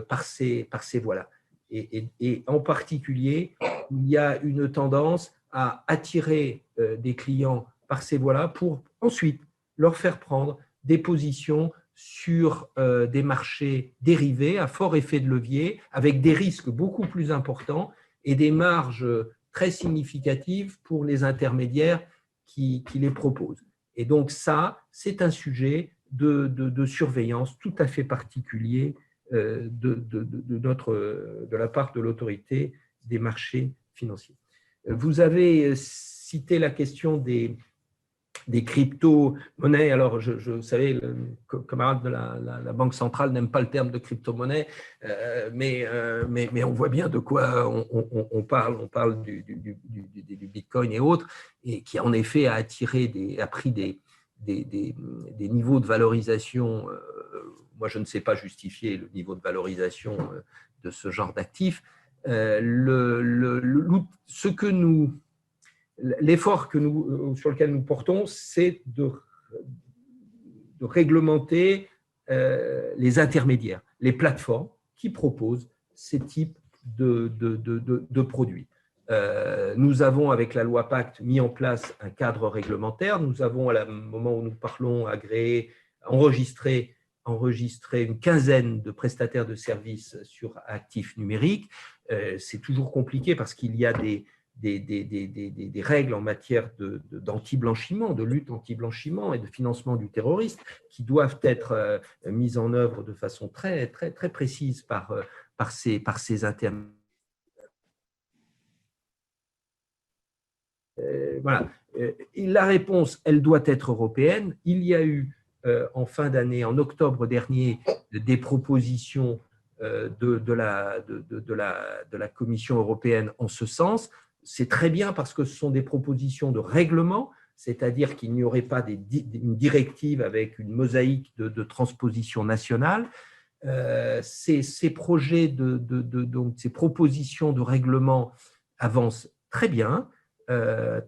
par ces voies-là. Et en particulier, il y a une tendance à attirer des clients par ces voies-là pour ensuite leur faire prendre des positions sur des marchés dérivés à fort effet de levier, avec des risques beaucoup plus importants et des marges très significatives pour les intermédiaires qui les proposent. Et donc ça, c'est un sujet de surveillance tout à fait particulier de la part de l'autorité des marchés financiers. Vous avez cité la question des crypto-monnaies. Alors, vous savez, le camarade de la Banque centrale n'aime pas le terme de crypto-monnaie, mais on voit bien de quoi on parle. On parle du Bitcoin et autres, et qui en effet a pris des niveaux de valorisation. Moi, je ne sais pas justifier le niveau de valorisation de ce genre d'actifs. L'effort sur lequel nous portons, c'est de réglementer les intermédiaires, les plateformes qui proposent ces types de produits. Nous avons, avec la loi Pacte, mis en place un cadre réglementaire. Nous avons, au moment où nous parlons, enregistré une quinzaine de prestataires de services sur actifs numériques. C'est toujours compliqué parce qu'il y a des règles en matière d'anti-blanchiment, de lutte anti-blanchiment et de financement du terrorisme qui doivent être mises en œuvre de façon très, très, très précise par ces intermédiaires. Voilà. La réponse, elle doit être européenne. Il y a eu en fin d'année, en octobre dernier, des propositions de la Commission européenne en ce sens. C'est très bien parce que ce sont des propositions de règlement, c'est-à-dire qu'il n'y aurait pas une directive avec une mosaïque de transposition nationale. Ces projets donc ces propositions de règlement avancent très bien,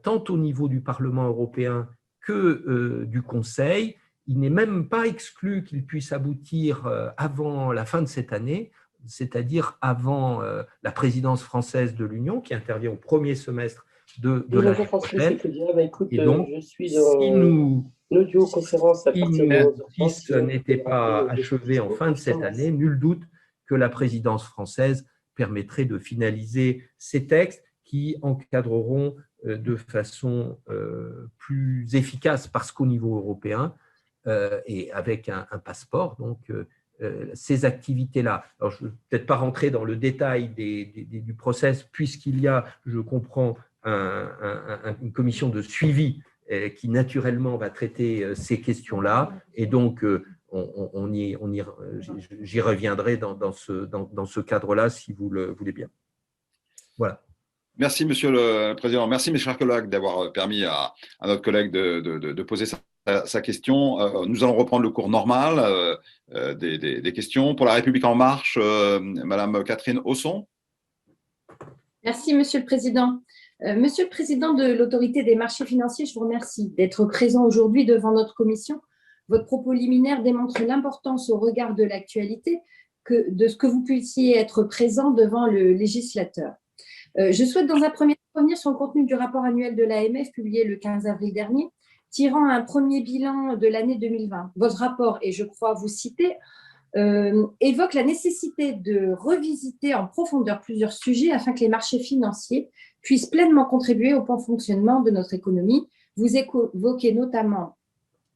tant au niveau du Parlement européen que du Conseil. Il n'est même pas exclu qu'il puisse aboutir avant la fin de cette année, c'est-à-dire avant la présidence française de l'Union, qui intervient au premier semestre de l'année prochaine. Et donc, si ce n'était pas achevé en fin de cette année, nul doute que la présidence française permettrait de finaliser ces textes qui encadreront de façon plus efficace, parce qu'au niveau européen, et avec un passeport, donc ces activités-là. Alors, je ne vais peut-être pas rentrer dans le détail du process, puisqu'il y a, je comprends, une commission de suivi qui naturellement va traiter ces questions-là, et donc j'y reviendrai dans ce cadre-là, si vous le voulez bien. Voilà. Merci, Monsieur le Président. Merci, mes chers collègues, d'avoir permis à notre collègue de poser sa sa question. Nous allons reprendre le cours normal des questions. Pour La République En Marche, Madame Catherine Hausson. Merci, Monsieur le Président. Monsieur le Président de l'Autorité des marchés financiers, je vous remercie d'être présent aujourd'hui devant notre commission. Votre propos liminaire démontre l'importance au regard de l'actualité de ce que vous puissiez être présent devant le législateur. Je souhaite dans un premier temps revenir sur le contenu du rapport annuel de l'AMF publié le 15 avril dernier, tirant un premier bilan de l'année 2020. Votre rapport, et je crois vous citer, évoque la nécessité de revisiter en profondeur plusieurs sujets afin que les marchés financiers puissent pleinement contribuer au bon fonctionnement de notre économie. Vous évoquez notamment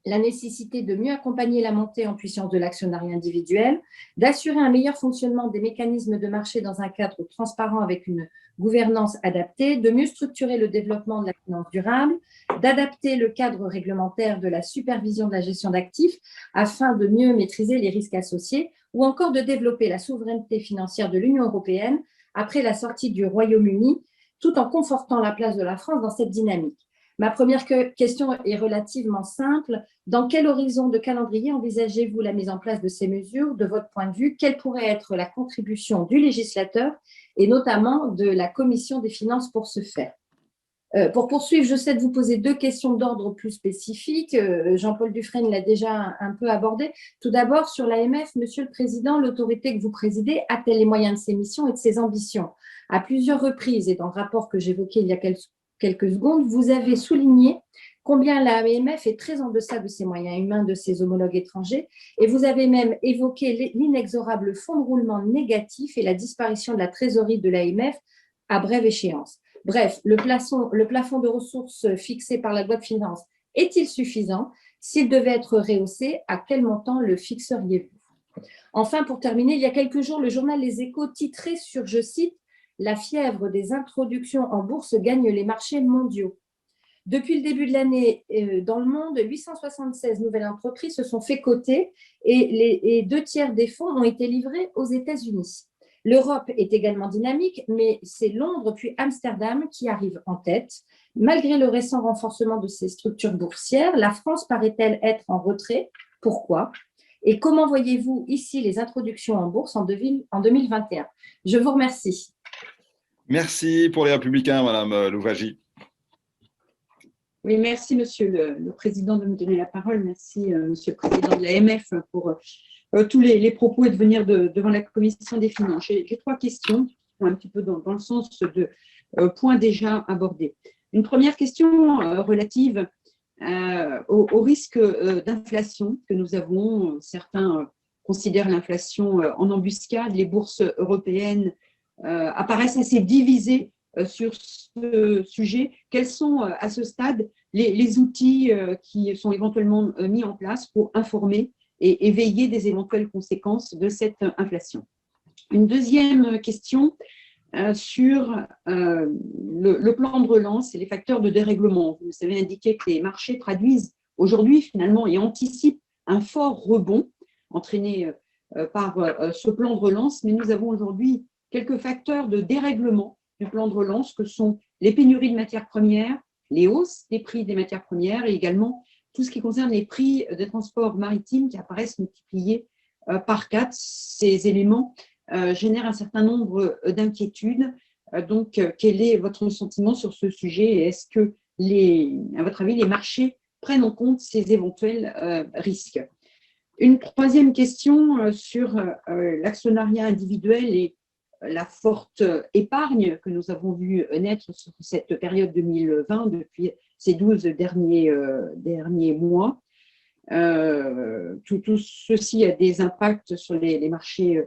la nécessité de mieux accompagner la montée en puissance de l'actionnariat individuel, d'assurer un meilleur fonctionnement des mécanismes de marché dans un cadre transparent avec une gouvernance adaptée, de mieux structurer le développement de la finance durable, d'adapter le cadre réglementaire de la supervision de la gestion d'actifs afin de mieux maîtriser les risques associés, ou encore de développer la souveraineté financière de l'Union européenne après la sortie du Royaume-Uni, tout en confortant la place de la France dans cette dynamique. Ma première question est relativement simple. Dans quel horizon de calendrier envisagez-vous la mise en place de ces mesures? De votre point de vue, quelle pourrait être la contribution du législateur et notamment de la Commission des finances pour ce faire? Pour poursuivre, je souhaite vous poser deux questions d'ordre plus spécifique. Jean-Paul Dufrègne l'a déjà un peu abordé. Tout d'abord, sur l'AMF, Monsieur le Président, l'autorité que vous présidez a-t-elle les moyens de ses missions et de ses ambitions? À plusieurs reprises, et dans le rapport que j'évoquais il y a quelques secondes, vous avez souligné combien l'AMF est très en deçà de ses moyens humains de ses homologues étrangers et vous avez même évoqué l'inexorable fonds de roulement négatif et la disparition de la trésorerie de l'AMF à brève échéance. Bref, le plafond de ressources fixé par la loi de finances est-il suffisant? S'il devait être rehaussé, à quel montant le fixeriez-vous? Enfin, pour terminer, il y a quelques jours, le journal Les Échos titrait sur, je cite, « La fièvre des introductions en bourse gagne les marchés mondiaux ». Depuis le début de l'année, dans le monde, 876 nouvelles entreprises se sont fait coter et 2/3 des fonds ont été livrés aux États-Unis. L'Europe est également dynamique, mais c'est Londres puis Amsterdam qui arrivent en tête. Malgré le récent renforcement de ces structures boursières, la France paraît-elle être en retrait? Pourquoi? Et comment voyez-vous ici les introductions en bourse en 2021? Je vous remercie. Merci pour les Républicains, Madame Louwagie. Oui, merci, Monsieur le Président, de me donner la parole. Merci, Monsieur le Président de l'AMF, pour tous les propos et de venir devant la Commission des finances. J'ai trois questions, un petit peu dans le sens de points déjà abordés. Une première question relative au risque d'inflation que nous avons. Certains considèrent l'inflation en embuscade. Les bourses européennes apparaissent assez divisées sur ce sujet. Quels sont à ce stade les outils qui sont éventuellement mis en place pour informer et veiller des éventuelles conséquences de cette inflation? Une deuxième question sur le plan de relance et les facteurs de dérèglement. Vous avez indiqué que les marchés traduisent aujourd'hui finalement et anticipent un fort rebond entraîné par ce plan de relance, mais nous avons aujourd'hui quelques facteurs de dérèglement du plan de relance que sont les pénuries de matières premières, les hausses des prix des matières premières et également tout ce qui concerne les prix des transports maritimes qui apparaissent multipliés par 4. Ces éléments génèrent un certain nombre d'inquiétudes. Donc, quel est votre sentiment sur ce sujet et est-ce que, à votre avis, les marchés prennent en compte ces éventuels risques? Une troisième question sur l'actionnariat individuel et la forte épargne que nous avons vu naître sur cette période 2020 depuis ces 12 derniers mois. Tout ceci a des impacts sur les marchés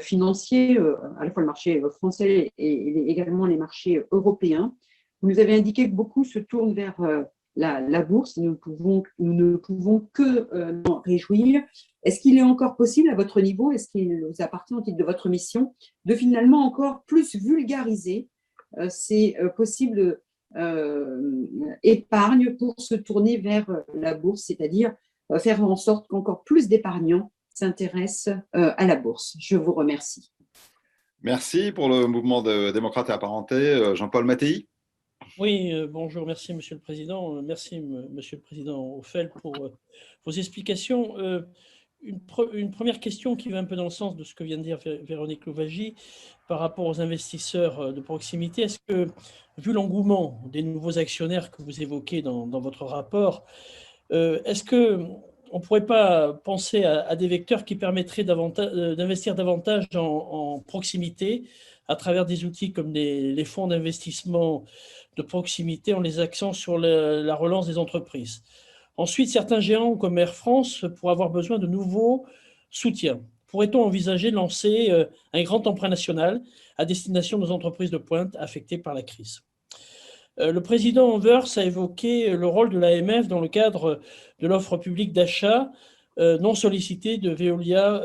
financiers, à la fois le marché français et également les marchés européens. Vous nous avez indiqué que beaucoup se tournent vers la bourse. Nous ne pouvons que nous réjouir. Est-ce qu'il est encore possible à votre niveau, est-ce qu'il vous appartient au titre de votre mission, de finalement encore plus vulgariser ces possibles épargnes pour se tourner vers la bourse, c'est-à-dire faire en sorte qu'encore plus d'épargnants s'intéressent à la bourse? Je vous remercie. Merci pour le mouvement de démocrates et apparentés. Jean-Paul Mattei. Oui, bonjour, merci Monsieur le Président. Merci Monsieur le Président Ophel pour vos explications. Une première question qui va un peu dans le sens de ce que vient de dire Véronique Louwagie par rapport aux investisseurs de proximité. Est-ce que, vu l'engouement des nouveaux actionnaires que vous évoquez dans votre rapport, est-ce qu'on ne pourrait pas penser à des vecteurs qui permettraient d'investir davantage en proximité à travers des outils comme les fonds d'investissement de proximité en les axant sur la relance des entreprises? Ensuite, certains géants comme Air France pourraient avoir besoin de nouveaux soutiens. Pourrait-on envisager de lancer un grand emprunt national à destination de nos entreprises de pointe affectées par la crise? Le président Anvers a évoqué le rôle de l'AMF dans le cadre de l'offre publique d'achat non sollicitée de Veolia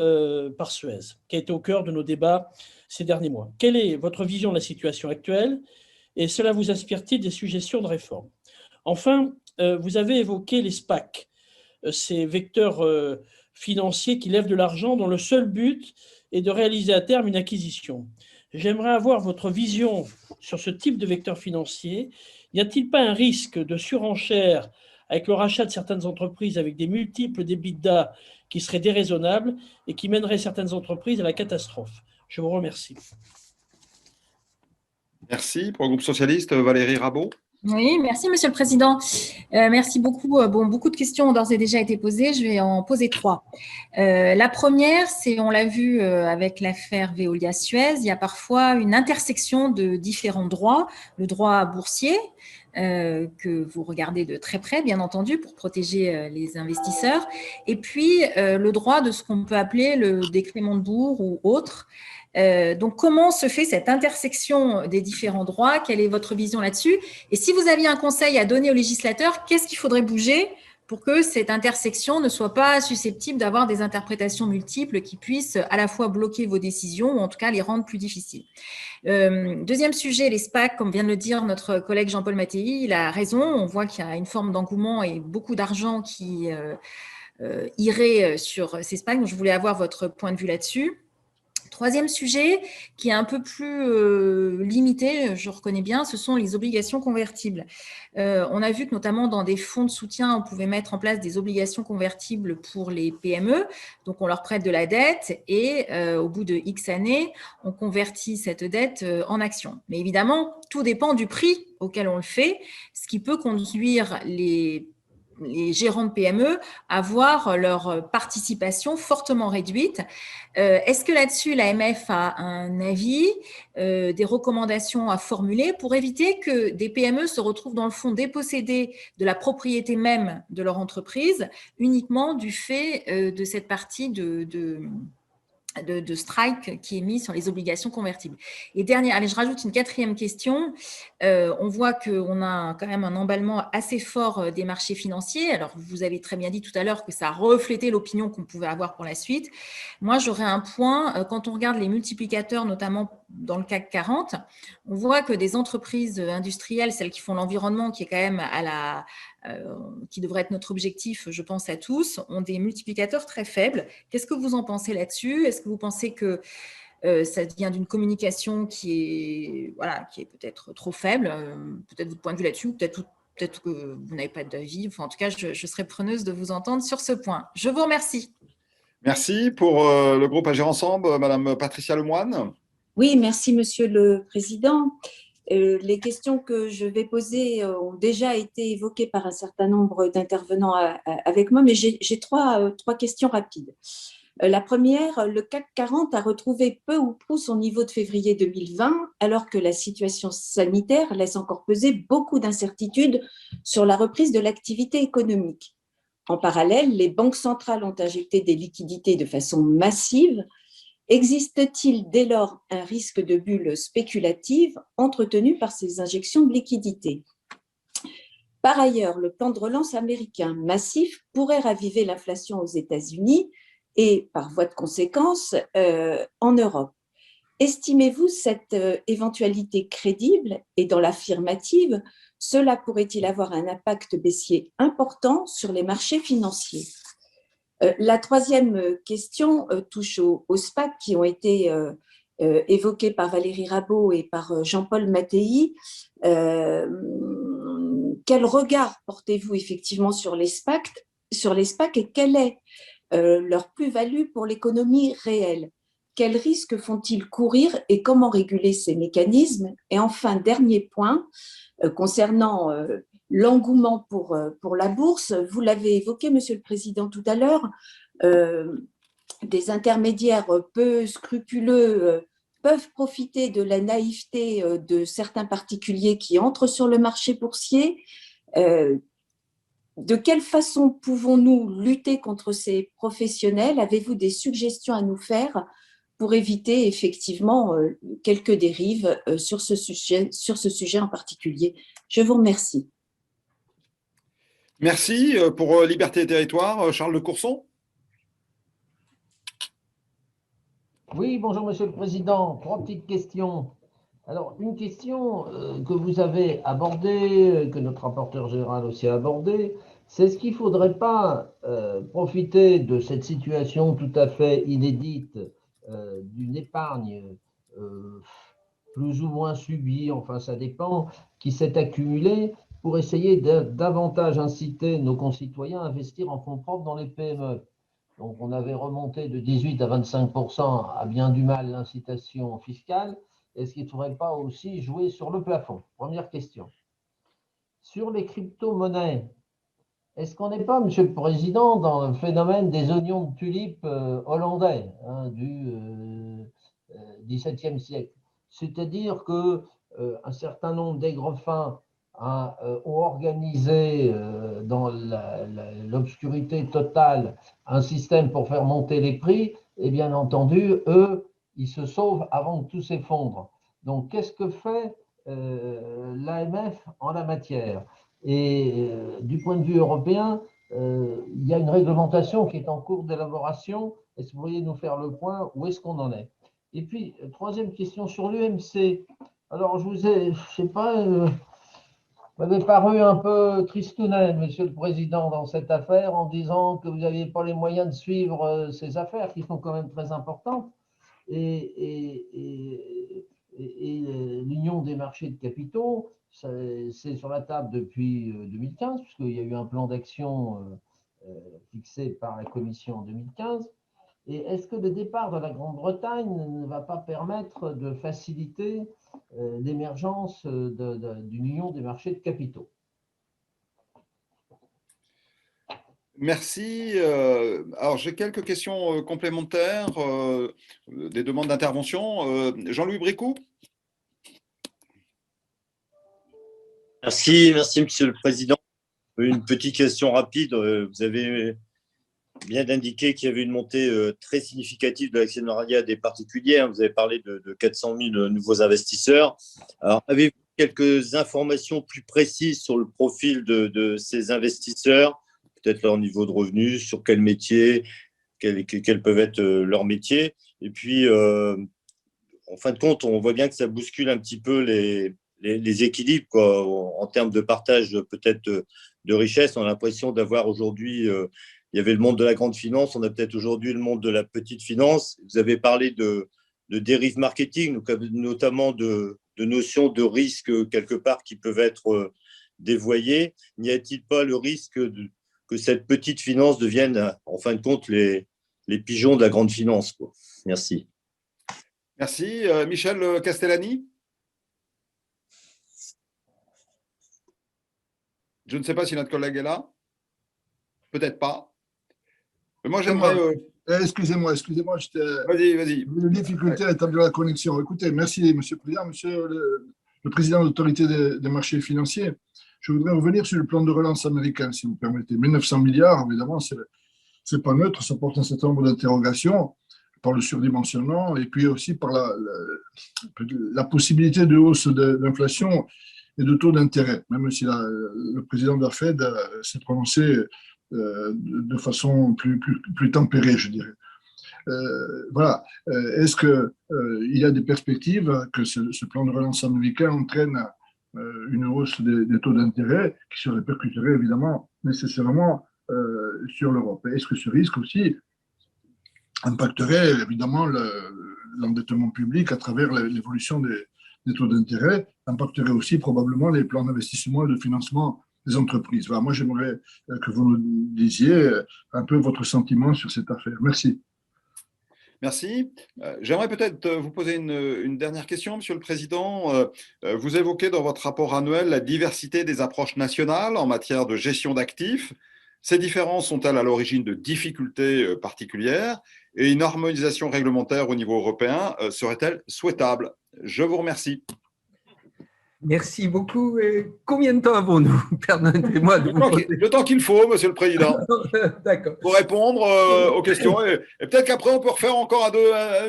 par Suez, qui a été au cœur de nos débats ces derniers mois. Quelle est votre vision de la situation actuelle et cela vous inspire-t-il des suggestions de réforme? Enfin, vous avez évoqué les SPAC, ces vecteurs financiers qui lèvent de l'argent dont le seul but est de réaliser à terme une acquisition. J'aimerais avoir votre vision sur ce type de vecteur financier. N'y a-t-il pas un risque de surenchère avec le rachat de certaines entreprises avec des multiples d'EBITDA qui seraient déraisonnables et qui mèneraient certaines entreprises à la catastrophe? Je vous remercie. Merci. Pour le groupe socialiste, Valérie Rabault. Oui, merci Monsieur le Président. Merci beaucoup. Beaucoup de questions ont d'ores et déjà été posées. Je vais en poser 3. La première, c'est, on l'a vu avec l'affaire Veolia-Suez, il y a parfois une intersection de différents droits. Le droit boursier, que vous regardez de très près, bien entendu, pour protéger les investisseurs, et puis le droit de ce qu'on peut appeler le décret Montebourg ou autre. Donc, comment se fait cette intersection des différents droits? Quelle est votre vision là-dessus? Et si vous aviez un conseil à donner aux législateurs, qu'est-ce qu'il faudrait bouger pour que cette intersection ne soit pas susceptible d'avoir des interprétations multiples qui puissent à la fois bloquer vos décisions ou en tout cas les rendre plus difficiles? Deuxième sujet, les SPAC, comme vient de le dire notre collègue Jean-Paul Mattei, il a raison. On voit qu'il y a une forme d'engouement et beaucoup d'argent qui irait sur ces SPAC. Donc, je voulais avoir votre point de vue là-dessus. Troisième sujet, qui est un peu plus limité, je reconnais bien, ce sont les obligations convertibles. On a vu que notamment dans des fonds de soutien, on pouvait mettre en place des obligations convertibles pour les PME. Donc, on leur prête de la dette et au bout de X années, on convertit cette dette en actions. Mais évidemment, tout dépend du prix auquel on le fait, ce qui peut conduire les gérants de PME à voir leur participation fortement réduite. Est-ce que là-dessus, l'AMF a un avis, des recommandations à formuler pour éviter que des PME se retrouvent dans le fond dépossédées de la propriété même de leur entreprise uniquement du fait de cette partie de strike qui est mis sur les obligations convertibles? Et dernière, allez, je rajoute une quatrième question. On voit qu'on a quand même un emballement assez fort des marchés financiers. Alors, vous avez très bien dit tout à l'heure que ça a reflété l'opinion qu'on pouvait avoir pour la suite. Moi, j'aurais un point. Quand on regarde les multiplicateurs, notamment dans le CAC 40, on voit que des entreprises industrielles, celles qui font l'environnement, qui est quand même qui devrait être notre objectif, je pense à tous, ont des multiplicateurs très faibles. Qu'est-ce que vous en pensez là-dessus? Est-ce que vous pensez que ça vient d'une communication qui est peut-être trop faible? Peut-être votre point de vue là-dessus, peut-être que vous n'avez pas d'avis. Enfin, en tout cas, je serais preneuse de vous entendre sur ce point. Je vous remercie. Merci. Pour le groupe Agir Ensemble, Madame Patricia Lemoine. Oui, merci Monsieur le Président. Les questions que je vais poser ont déjà été évoquées par un certain nombre d'intervenants avec moi, mais j'ai trois questions rapides. La première, le CAC 40 a retrouvé peu ou prou son niveau de février 2020, alors que la situation sanitaire laisse encore peser beaucoup d'incertitudes sur la reprise de l'activité économique. En parallèle, les banques centrales ont injecté des liquidités de façon massive. Existe-t-il dès lors un risque de bulle spéculative entretenu par ces injections de liquidités? Par ailleurs, le plan de relance américain massif pourrait raviver l'inflation aux États-Unis et, par voie de conséquence, en Europe. Estimez-vous cette éventualité crédible? Et dans l'affirmative, cela pourrait-il avoir un impact baissier important sur les marchés financiers? La troisième question touche aux SPAC qui ont été évoqués par Valérie Rabault et par Jean-Paul Mattei. Quel regard portez-vous effectivement sur les SPAC et quelle est leur plus-value pour l'économie réelle? Quels risques font-ils courir et comment réguler ces mécanismes? Et enfin, dernier point, concernant l'engouement pour la bourse, vous l'avez évoqué, Monsieur le Président, tout à l'heure, des intermédiaires peu scrupuleux peuvent profiter de la naïveté de certains particuliers qui entrent sur le marché boursier. De quelle façon pouvons-nous lutter contre ces professionnels? Avez-vous des suggestions à nous faire pour éviter effectivement quelques dérives sur ce sujet en particulier? Je vous remercie. Merci. Pour Liberté et Territoire, Charles de Courson. Oui, bonjour Monsieur le Président. 3 petites questions. Alors, une question que vous avez abordée, que notre rapporteur général aussi a abordée, c'est est-ce qu'il ne faudrait pas profiter de cette situation tout à fait inédite d'une épargne plus ou moins subie, enfin ça dépend, qui s'est accumulée pour essayer de davantage inciter nos concitoyens à investir en fonds propres dans les PME. Donc on avait remonté de 18 à 25%, à bien du mal l'incitation fiscale. Est-ce qu'il ne faudrait pas aussi jouer sur le plafond? Première question. Sur les crypto-monnaies, est-ce qu'on n'est pas, Monsieur le Président, dans le phénomène des oignons de tulipe hollandais du XVIIe siècle? C'est-à-dire qu'un certain nombre d'aigrefins ont organisé dans l'obscurité totale un système pour faire monter les prix, et bien entendu, eux, ils se sauvent avant que tout s'effondre. Donc, qu'est-ce que fait l'AMF en la matière? Et du point de vue européen, il y a une réglementation qui est en cours d'élaboration. Est-ce que vous pourriez nous faire le point? Où est-ce qu'on en est? Et puis, troisième question sur l'UMC. Alors, je ne sais pas, vous m'avez paru un peu tristounet, Monsieur le Président, dans cette affaire, en disant que vous n'aviez pas les moyens de suivre ces affaires qui sont quand même très importantes. Et l'Union des marchés de capitaux, c'est sur la table depuis 2015, puisqu'il y a eu un plan d'action fixé par la Commission en 2015. Et est-ce que le départ de la Grande-Bretagne ne va pas permettre de faciliter l'émergence d'une union des marchés de capitaux? Merci. Alors, j'ai quelques questions complémentaires, des demandes d'intervention. Jean-Louis Bricout. Merci, Monsieur le Président. Une petite question rapide. Vous avez bien indiqué qu'il y avait une montée très significative de l'actionnariat des particuliers. Vous avez parlé de 400 000 nouveaux investisseurs. Alors, avez-vous quelques informations plus précises sur le profil de ces investisseurs, peut-être leur niveau de revenus, sur quel métier, quels peuvent être leurs métiers? Et puis, en fin de compte, on voit bien que ça bouscule un petit peu les équilibres, quoi, en termes de partage peut-être de richesse. On a l'impression d'avoir aujourd'hui, il y avait le monde de la grande finance, on a peut-être aujourd'hui le monde de la petite finance. Vous avez parlé de dérives marketing, notamment de notions de risque quelque part qui peuvent être dévoyées. N'y a-t-il pas le risque que cette petite finance devienne, en fin de compte, les pigeons de la grande finance, quoi? Merci. Merci. Michel Castellani. Je ne sais pas si notre collègue est là. Peut-être pas. Mais moi, j'aimerais… Excusez-moi. Vas-y. Une difficulté à établir la connexion. Écoutez, merci, Monsieur le Président. Monsieur le Président de l'Autorité des marchés financiers, je voudrais revenir sur le plan de relance américain, si vous permettez. 1900 milliards, évidemment, c'est pas neutre, ça porte un certain nombre d'interrogations par le surdimensionnement et puis aussi par la possibilité de hausse d'inflation et de taux d'intérêt, même si le président de la Fed s'est prononcé de façon plus tempérée, je dirais. Voilà. Est-ce qu'il y a des perspectives que ce plan de relance américain entraîne une hausse des taux d'intérêt qui se répercuterait évidemment nécessairement sur l'Europe? Est-ce que ce risque aussi impacterait évidemment l'endettement public à travers l'évolution des taux d'intérêt impacterait aussi probablement les plans d'investissement et de financement des entreprises. Voilà, moi, j'aimerais que vous nous disiez un peu votre sentiment sur cette affaire. Merci. Merci. J'aimerais peut-être vous poser une dernière question, Monsieur le Président. Vous évoquez dans votre rapport annuel la diversité des approches nationales en matière de gestion d'actifs. Ces différences sont-elles à l'origine de difficultés particulières et une harmonisation réglementaire au niveau européen serait-elle souhaitable? Je vous remercie. Merci beaucoup. Et combien de temps avons-nous? Permettez-moi de le temps qu'il faut, Monsieur le Président, pour répondre aux questions. Et peut-être qu'après, on peut refaire encore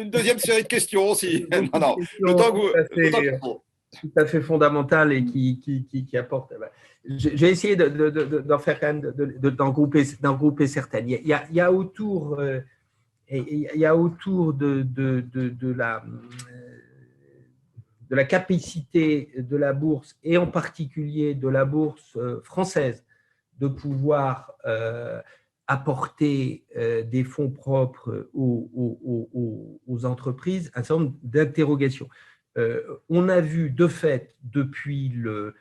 une deuxième série de questions. Si... Non, le temps qu'il faut. Tout à fait fondamental et qui apporte. J'ai essayé d'en faire quand même, d'en grouper certaines. Il y a autour de la capacité de la bourse, et en particulier de la bourse française, de pouvoir apporter des fonds propres aux entreprises, un certain nombre d'interrogations. On a vu de fait depuis le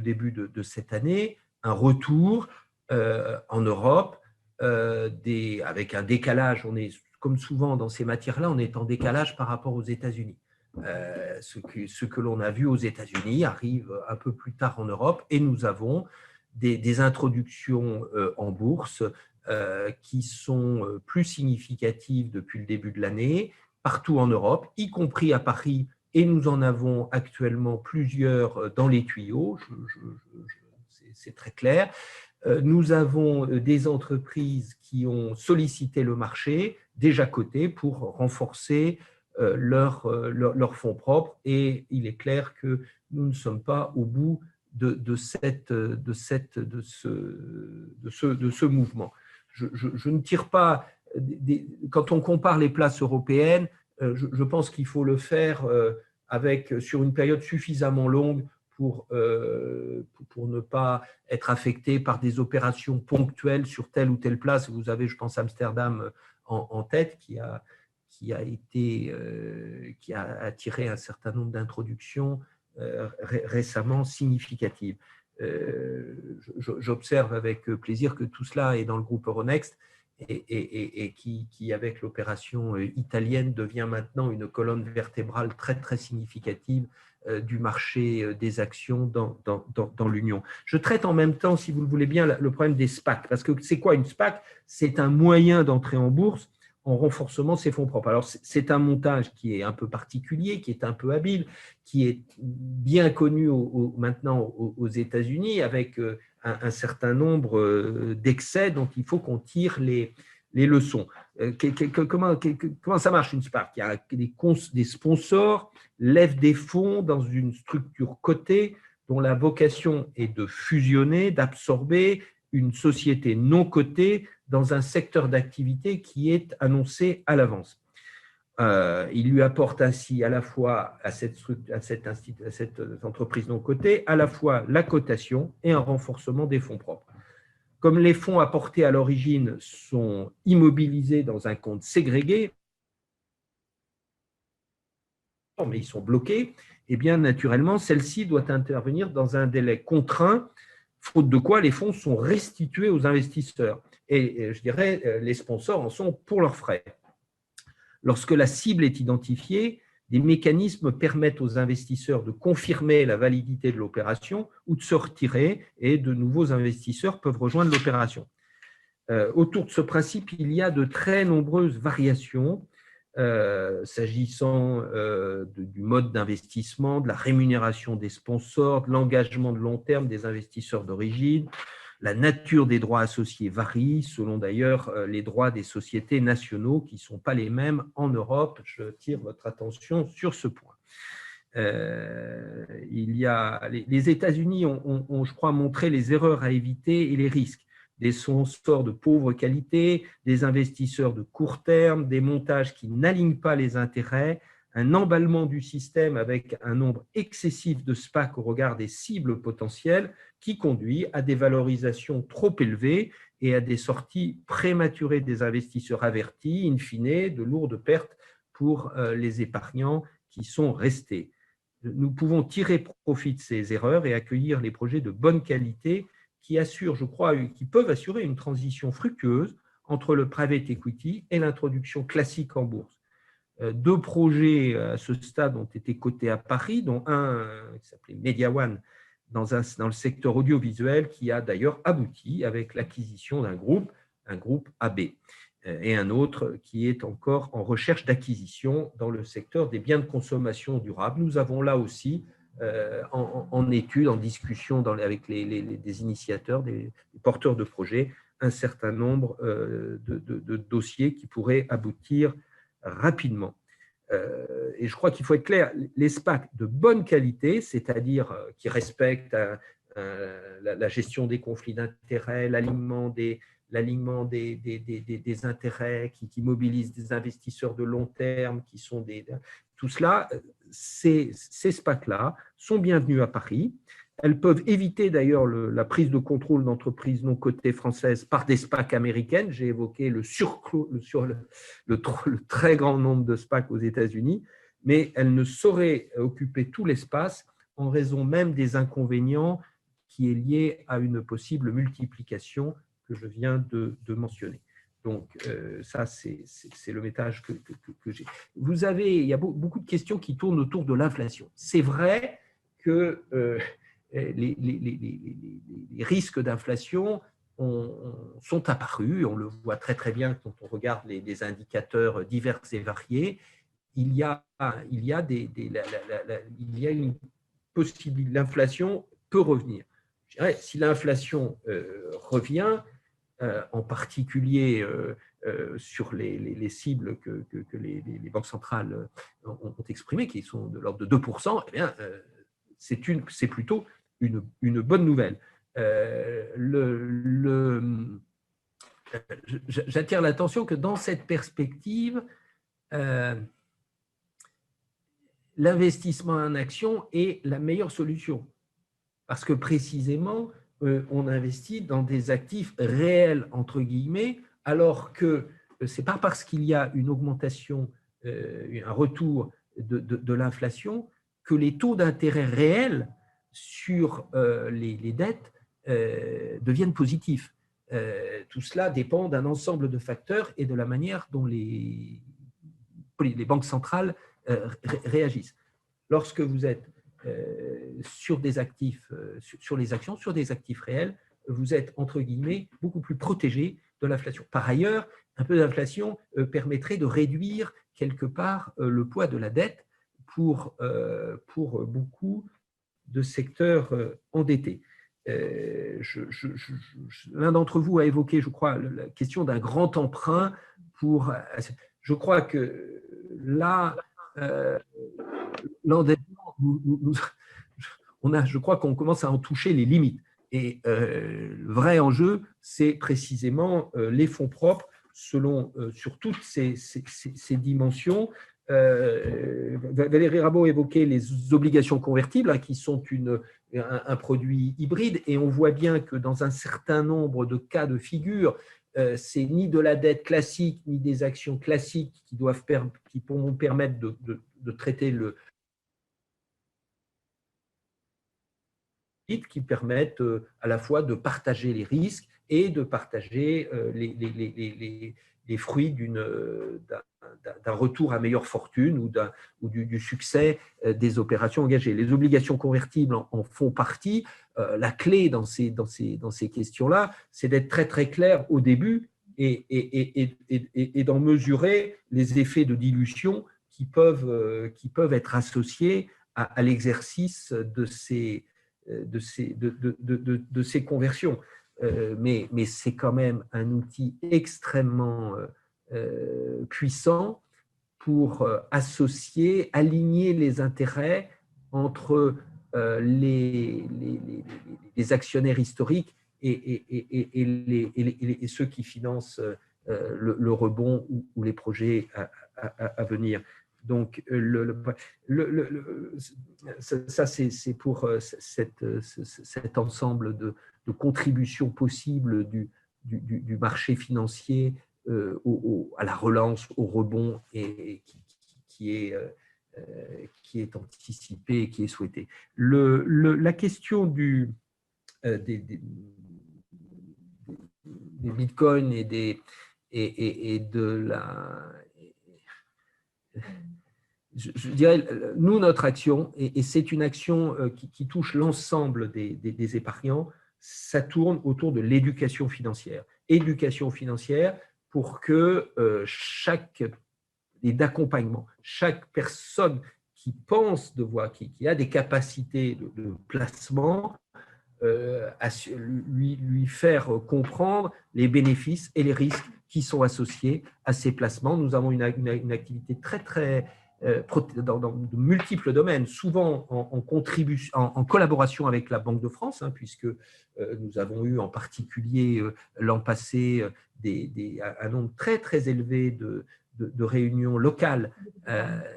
début de cette année un retour en Europe avec un décalage. On est, comme souvent dans ces matières-là, on est en décalage par rapport aux États-Unis. Ce que l'on a vu aux États-Unis arrive un peu plus tard en Europe, et nous avons des introductions en bourse qui sont plus significatives depuis le début de l'année, partout en Europe, y compris à Paris, et nous en avons actuellement plusieurs dans les tuyaux, c'est très clair. Nous avons des entreprises qui ont sollicité le marché, déjà cotées, pour renforcer leurs fonds propres, et il est clair que nous ne sommes pas au bout de ce mouvement. Je ne tire pas… Quand on compare les places européennes, je pense qu'il faut le faire sur une période suffisamment longue pour ne pas être affecté par des opérations ponctuelles sur telle ou telle place. Vous avez, je pense, Amsterdam en tête, qui a attiré un certain nombre d'introductions récemment significatives. J'observe avec plaisir que tout cela est dans le groupe Euronext, et qui, avec l'opération italienne, devient maintenant une colonne vertébrale très, très significative du marché des actions dans l'Union. Je traite en même temps, si vous le voulez bien, le problème des SPAC, parce que c'est quoi une SPAC? C'est un moyen d'entrer en bourse en renforcement de ses fonds propres. Alors, c'est un montage qui est un peu particulier, qui est un peu habile, qui est bien connu maintenant aux États-Unis, avec un certain nombre d'excès dont il faut qu'on tire les leçons. Comment ça marche une SPAC? Il y a des sponsors lèvent des fonds dans une structure cotée dont la vocation est de fusionner, d'absorber une société non cotée dans un secteur d'activité qui est annoncé à l'avance. Il lui apporte ainsi à la fois à cette entreprise non cotée, à la fois la cotation et un renforcement des fonds propres. Comme les fonds apportés à l'origine sont immobilisés dans un compte ségrégué, mais ils sont bloqués, et bien naturellement, celle-ci doit intervenir dans un délai contraint, faute de quoi les fonds sont restitués aux investisseurs. Et je dirais, les sponsors en sont pour leurs frais. Lorsque la cible est identifiée, des mécanismes permettent aux investisseurs de confirmer la validité de l'opération ou de se retirer, et de nouveaux investisseurs peuvent rejoindre l'opération. Autour de ce principe, il y a de très nombreuses variations s'agissant du mode d'investissement, de la rémunération des sponsors, de l'engagement de long terme des investisseurs d'origine. La nature des droits associés varie selon d'ailleurs les droits des sociétés nationaux qui ne sont pas les mêmes en Europe. Je tire votre attention sur ce point. Les États-Unis ont, je crois, montré les erreurs à éviter et les risques. Des sponsors de pauvre qualité, des investisseurs de court terme, des montages qui n'alignent pas les intérêts, un emballement du système avec un nombre excessif de SPAC au regard des cibles potentielles qui conduit à des valorisations trop élevées et à des sorties prématurées des investisseurs avertis, in fine, de lourdes pertes pour les épargnants qui sont restés. Nous pouvons tirer profit de ces erreurs et accueillir les projets de bonne qualité qui assurent, je crois, qui peuvent assurer une transition fructueuse entre le private equity et l'introduction classique en bourse. 2 projets à ce stade ont été cotés à Paris, dont un qui s'appelait MediaOne dans le secteur audiovisuel, qui a d'ailleurs abouti avec l'acquisition d'un groupe AB, et un autre qui est encore en recherche d'acquisition dans le secteur des biens de consommation durable. Nous avons là aussi en étude, en discussion avec des initiateurs, des porteurs de projets, un certain nombre de dossiers qui pourraient aboutir rapidement. Et je crois qu'il faut être clair, les SPAC de bonne qualité, c'est-à-dire qui respectent la gestion des conflits d'intérêts, l'alignement des intérêts, qui mobilisent des investisseurs de long terme, qui sont tout cela, ces SPAC-là sont bienvenus à Paris. Elles peuvent éviter d'ailleurs la prise de contrôle d'entreprises non cotées françaises par des SPAC américaines. J'ai évoqué le très grand nombre de SPAC aux États-Unis, mais elles ne sauraient occuper tout l'espace en raison même des inconvénients qui est lié à une possible multiplication que je viens de mentionner. Donc, ça, c'est le message que j'ai. Il y a beaucoup de questions qui tournent autour de l'inflation. C'est vrai que les risques d'inflation sont apparus, on le voit très très bien quand on regarde les indicateurs divers et variés. Il y a une possibilité, l'inflation peut revenir. Je dirais, si l'inflation revient, en particulier sur les cibles que les banques centrales ont exprimées, qui sont de l'ordre de 2%, eh bien, c'est plutôt une bonne nouvelle. J'attire l'attention que dans cette perspective, l'investissement en actions est la meilleure solution. Parce que précisément, on investit dans des actifs réels, entre guillemets, alors que ce n'est pas parce qu'il y a une augmentation, un retour de l'inflation, que les taux d'intérêt réels sur les dettes deviennent positifs. Tout cela dépend d'un ensemble de facteurs et de la manière dont les banques centrales réagissent. Lorsque vous êtes sur des actifs, sur les actions, sur des actifs réels, vous êtes, entre guillemets, beaucoup plus protégé de l'inflation. Par ailleurs, un peu d'inflation permettrait de réduire quelque part le poids de la dette pour beaucoup de secteurs endettés. L'un d'entre vous a évoqué, je crois, la question d'un grand emprunt pour… Je crois que là, l'endettement, je crois qu'on commence à en toucher les limites. Et le vrai enjeu, c'est précisément les fonds propres sur toutes ces dimensions. Valérie Rabault évoquait les obligations convertibles, qui sont un produit hybride, et on voit bien que dans un certain nombre de cas de figure, c'est ni de la dette classique, ni des actions classiques qui pourront permettre de traiter qui permettent à la fois de partager les risques et de partager les fruits d'un retour à meilleure fortune ou du succès des opérations engagées. Les obligations convertibles en font partie. La clé dans ces questions-là, c'est d'être très très clair au début et d'en mesurer les effets de dilution qui peuvent être associés à l'exercice de ces conversions. Mais c'est quand même un outil extrêmement puissant pour aligner les intérêts entre les actionnaires historiques et ceux qui financent le rebond ou les projets à venir. Donc, ça, c'est pour cet ensemble de contributions possibles du marché financier à la relance, au rebond, et qui est anticipé, qui est souhaité. La question des bitcoins et de la... Je dirais, nous, notre action, et c'est une action qui touche l'ensemble des épargnants, ça tourne autour de l'éducation financière. Éducation financière pour que et d'accompagnement, chaque personne qui pense qui a des capacités de placement, lui faire comprendre les bénéfices et les risques qui sont associés à ces placements. Nous avons une activité très dans de multiples domaines, souvent en collaboration avec la Banque de France, puisque nous avons eu en particulier l'an passé un nombre très élevé de réunions locales,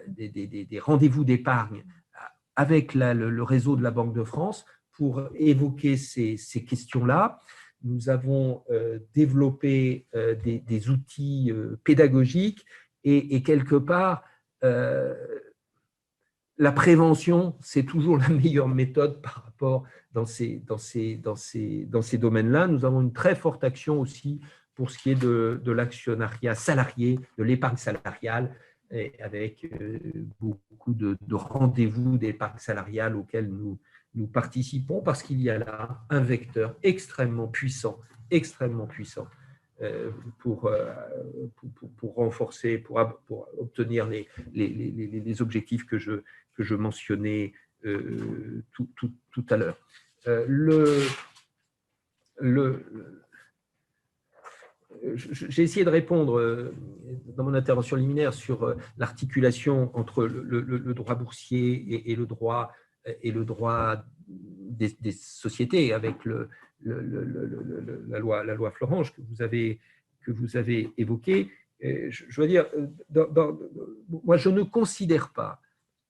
des rendez-vous d'épargne avec le réseau de la Banque de France pour évoquer ces questions-là. Nous avons développé des outils pédagogiques et quelque part, la prévention, c'est toujours la meilleure méthode par rapport dans ces domaines-là. Nous avons une très forte action aussi pour ce qui est de l'actionnariat salarié, de l'épargne salariale, avec beaucoup de rendez-vous d'épargne salariale auxquels nous participons, parce qu'il y a là un vecteur extrêmement puissant pour renforcer, pour obtenir les objectifs que je mentionnais tout à l'heure. J'ai essayé de répondre dans mon intervention liminaire sur l'articulation entre le droit boursier et le droit des sociétés avec la loi Florange que vous avez évoquée. Je veux dire, moi je ne considère pas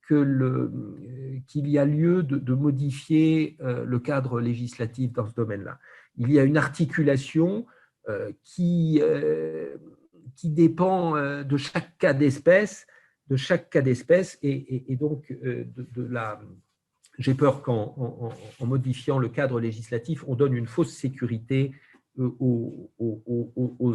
qu'il y a lieu de modifier le cadre législatif dans ce domaine-là. Il y a une articulation qui dépend de chaque cas d'espèce, et donc j'ai peur qu'en modifiant le cadre législatif, on donne une fausse sécurité aux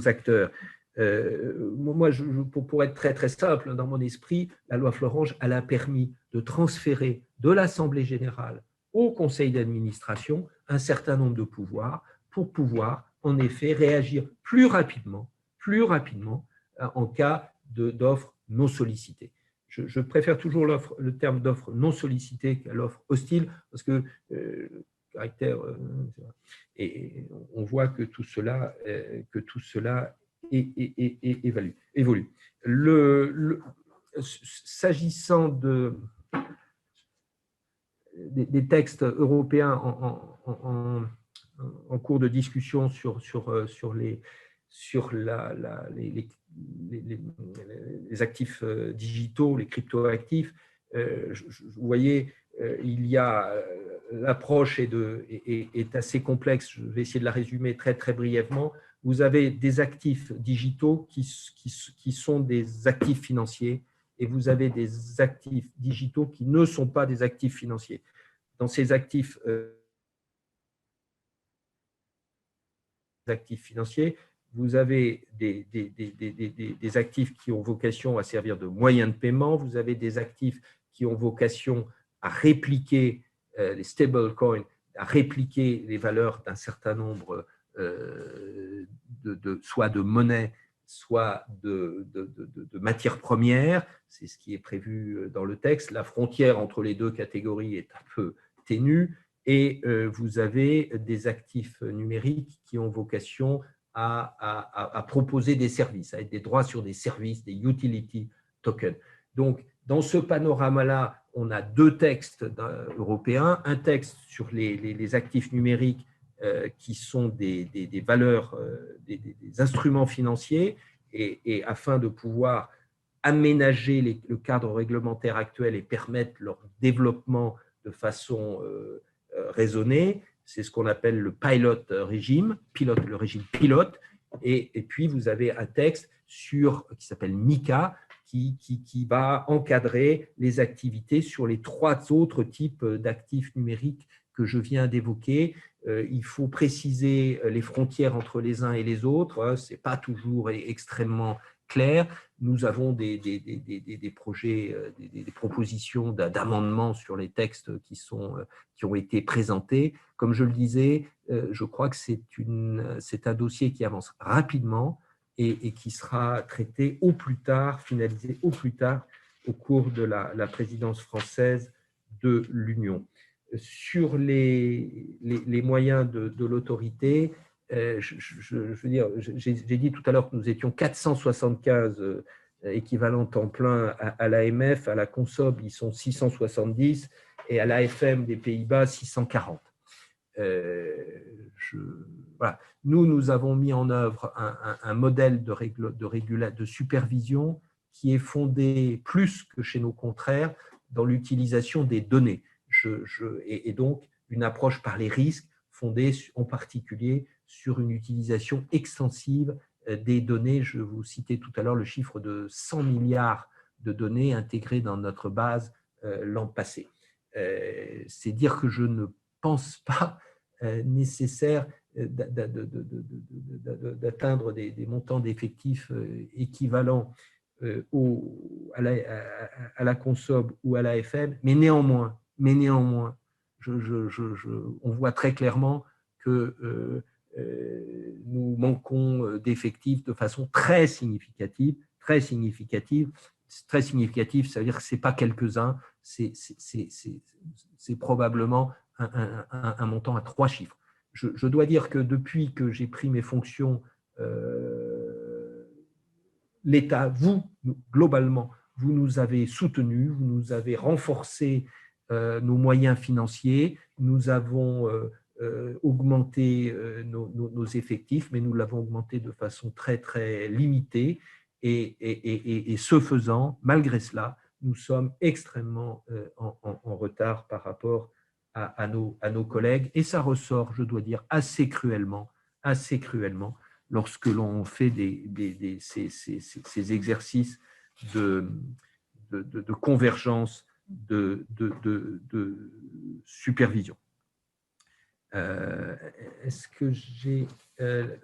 acteurs. Moi, pour être très simple, dans mon esprit, la loi Florange, elle a permis de transférer de l'Assemblée générale au conseil d'administration un certain nombre de pouvoirs pour pouvoir, en effet, réagir plus rapidement en cas d'offres non sollicitées. Je préfère toujours le terme d'offre non sollicitée qu'à l'offre hostile, parce que caractère, et on voit que tout cela évolue. S'agissant des textes européens en cours de discussion sur les actifs digitaux, les cryptoactifs, vous voyez, il y a l'approche est assez complexe. Je vais essayer de la résumer très brièvement. Vous avez des actifs digitaux qui sont des actifs financiers, et vous avez des actifs digitaux qui ne sont pas des actifs financiers. Dans ces actifs financiers, vous avez des actifs qui ont vocation à servir de moyen de paiement, vous avez des actifs qui ont vocation à répliquer les stablecoins, à répliquer les valeurs d'un certain nombre soit de monnaie, soit de matières premières. C'est ce qui est prévu dans le texte. La frontière entre les deux catégories est un peu ténue, et vous avez des actifs numériques qui ont vocation à proposer des services, à être des droits sur des services, des utility tokens. Donc, dans ce panorama-là, on a deux textes européens, un texte sur les actifs numériques qui sont des valeurs, des instruments financiers, et afin de pouvoir aménager le cadre réglementaire actuel et permettre leur développement de façon raisonnée, c'est ce qu'on appelle le régime pilote. Et puis, vous avez un texte qui s'appelle MICA, qui va encadrer les activités sur les 3 autres types d'actifs numériques que je viens d'évoquer. Il faut préciser les frontières entre les uns et les autres. Ce n'est pas toujours extrêmement clair. Nous avons des projets, des propositions d'amendements sur les textes qui ont été présentés. Comme je le disais, je crois que c'est un dossier qui avance rapidement et qui sera traité finalisé au plus tard au cours de la présidence française de l'Union. Sur les moyens de l'autorité, je veux dire, j'ai dit tout à l'heure que nous étions 475 équivalents temps plein à l'AMF, à la Consob, ils sont 670 et à l'AFM des Pays-Bas, 640. Voilà. Nous avons mis en œuvre un modèle de supervision qui est fondé plus que chez nos confrères dans l'utilisation des données. Et donc une approche par les risques fondée en particulier sur une utilisation extensive des données. Je vous citais tout à l'heure le chiffre de 100 milliards de données intégrées dans notre base l'an passé. C'est dire que je ne pense pas nécessaire d'atteindre des montants d'effectifs équivalents à la Consob ou à l'AFM, mais néanmoins, on voit très clairement que nous manquons d'effectifs de façon très significative. Très significative, ça veut dire que ce n'est pas quelques-uns, c'est probablement un montant à 3 chiffres. Je dois dire que depuis que j'ai pris mes fonctions, l'État, globalement, vous nous avez soutenus, vous nous avez renforcé nos moyens financiers, nous avons augmenté nos effectifs, mais nous l'avons augmenté de façon très, très limitée. Et ce faisant, malgré cela, nous sommes extrêmement en retard par rapport à nos collègues. Et ça ressort, je dois dire, assez cruellement, lorsque l'on fait ces exercices de convergence, de supervision. Est-ce que j'ai…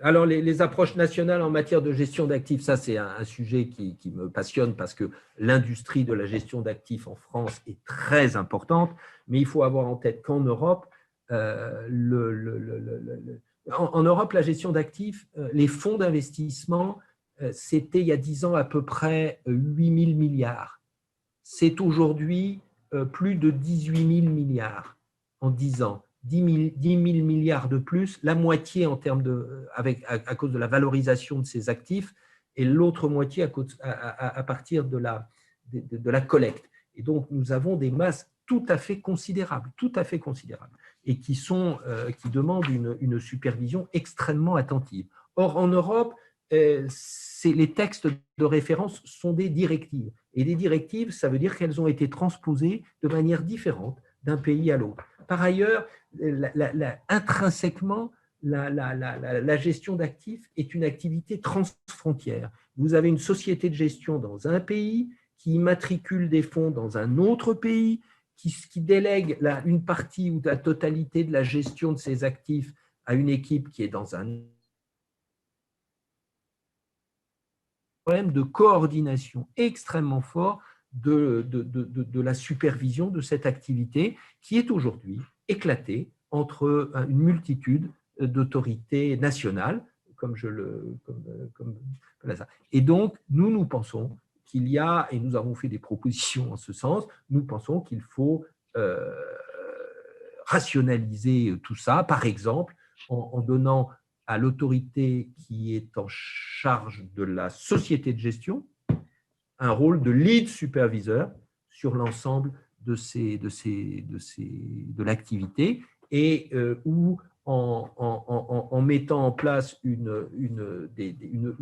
alors, les approches nationales en matière de gestion d'actifs, ça c'est un sujet qui me passionne parce que l'industrie de la gestion d'actifs en France est très importante, mais il faut avoir en tête qu'en Europe, en Europe, la gestion d'actifs, les fonds d'investissement, c'était il y a 10 ans à peu près 8 000 milliards. C'est aujourd'hui plus de 18 000 milliards en 10 ans. 10 000 milliards de plus, la moitié en termes à cause de la valorisation de ces actifs et l'autre moitié à partir de la collecte. Et donc, nous avons des masses tout à fait considérables et qui demandent une supervision extrêmement attentive. Or, en Europe, les textes de référence sont des directives. Et des directives, ça veut dire qu'elles ont été transposées de manière différente d'un pays à l'autre. Par ailleurs, intrinsèquement, la gestion d'actifs est une activité transfrontière. Vous avez une société de gestion dans un pays qui immatricule des fonds dans un autre pays, qui délègue une partie ou la totalité de la gestion de ses actifs à une équipe qui est dans un problème de coordination extrêmement fort de la supervision de cette activité qui est aujourd'hui éclatée entre une multitude d'autorités nationales, et donc nous pensons qu'il y a, et nous avons fait des propositions en ce sens, nous pensons qu'il faut rationaliser tout ça, par exemple en donnant à l'autorité qui est en charge de la société de gestion un rôle de lead superviseur sur l'ensemble de l'activité et où en mettant en place une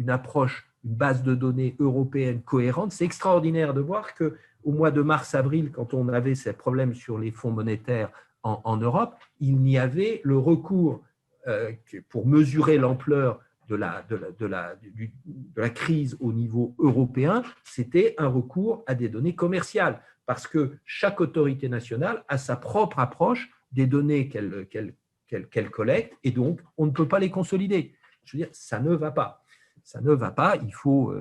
approche, une base de données européenne cohérente. C'est extraordinaire de voir qu'au mois de mars-avril, quand on avait ces problèmes sur les fonds monétaires en Europe, il n'y avait le recours pour mesurer l'ampleur de la crise au niveau européen, c'était un recours à des données commerciales, parce que chaque autorité nationale a sa propre approche des données qu'elle collecte, et donc on ne peut pas les consolider. Je veux dire, ça ne va pas. Ça ne va pas, il faut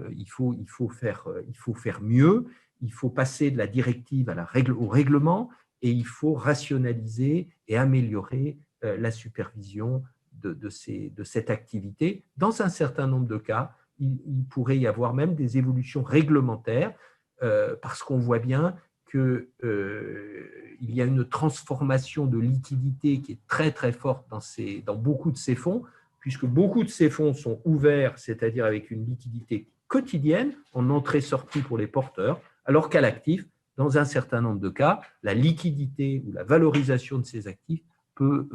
faire mieux, il faut passer de la directive au règlement, et il faut rationaliser et améliorer la supervision de cette activité. Dans un certain nombre de cas, il pourrait y avoir même des évolutions réglementaires, parce qu'on voit bien qu'il y a une transformation de liquidité qui est très très forte dans beaucoup de ces fonds, puisque beaucoup de ces fonds sont ouverts, c'est-à-dire avec une liquidité quotidienne, en entrée-sortie pour les porteurs, alors qu'à l'actif, dans un certain nombre de cas, la liquidité ou la valorisation de ces actifs peut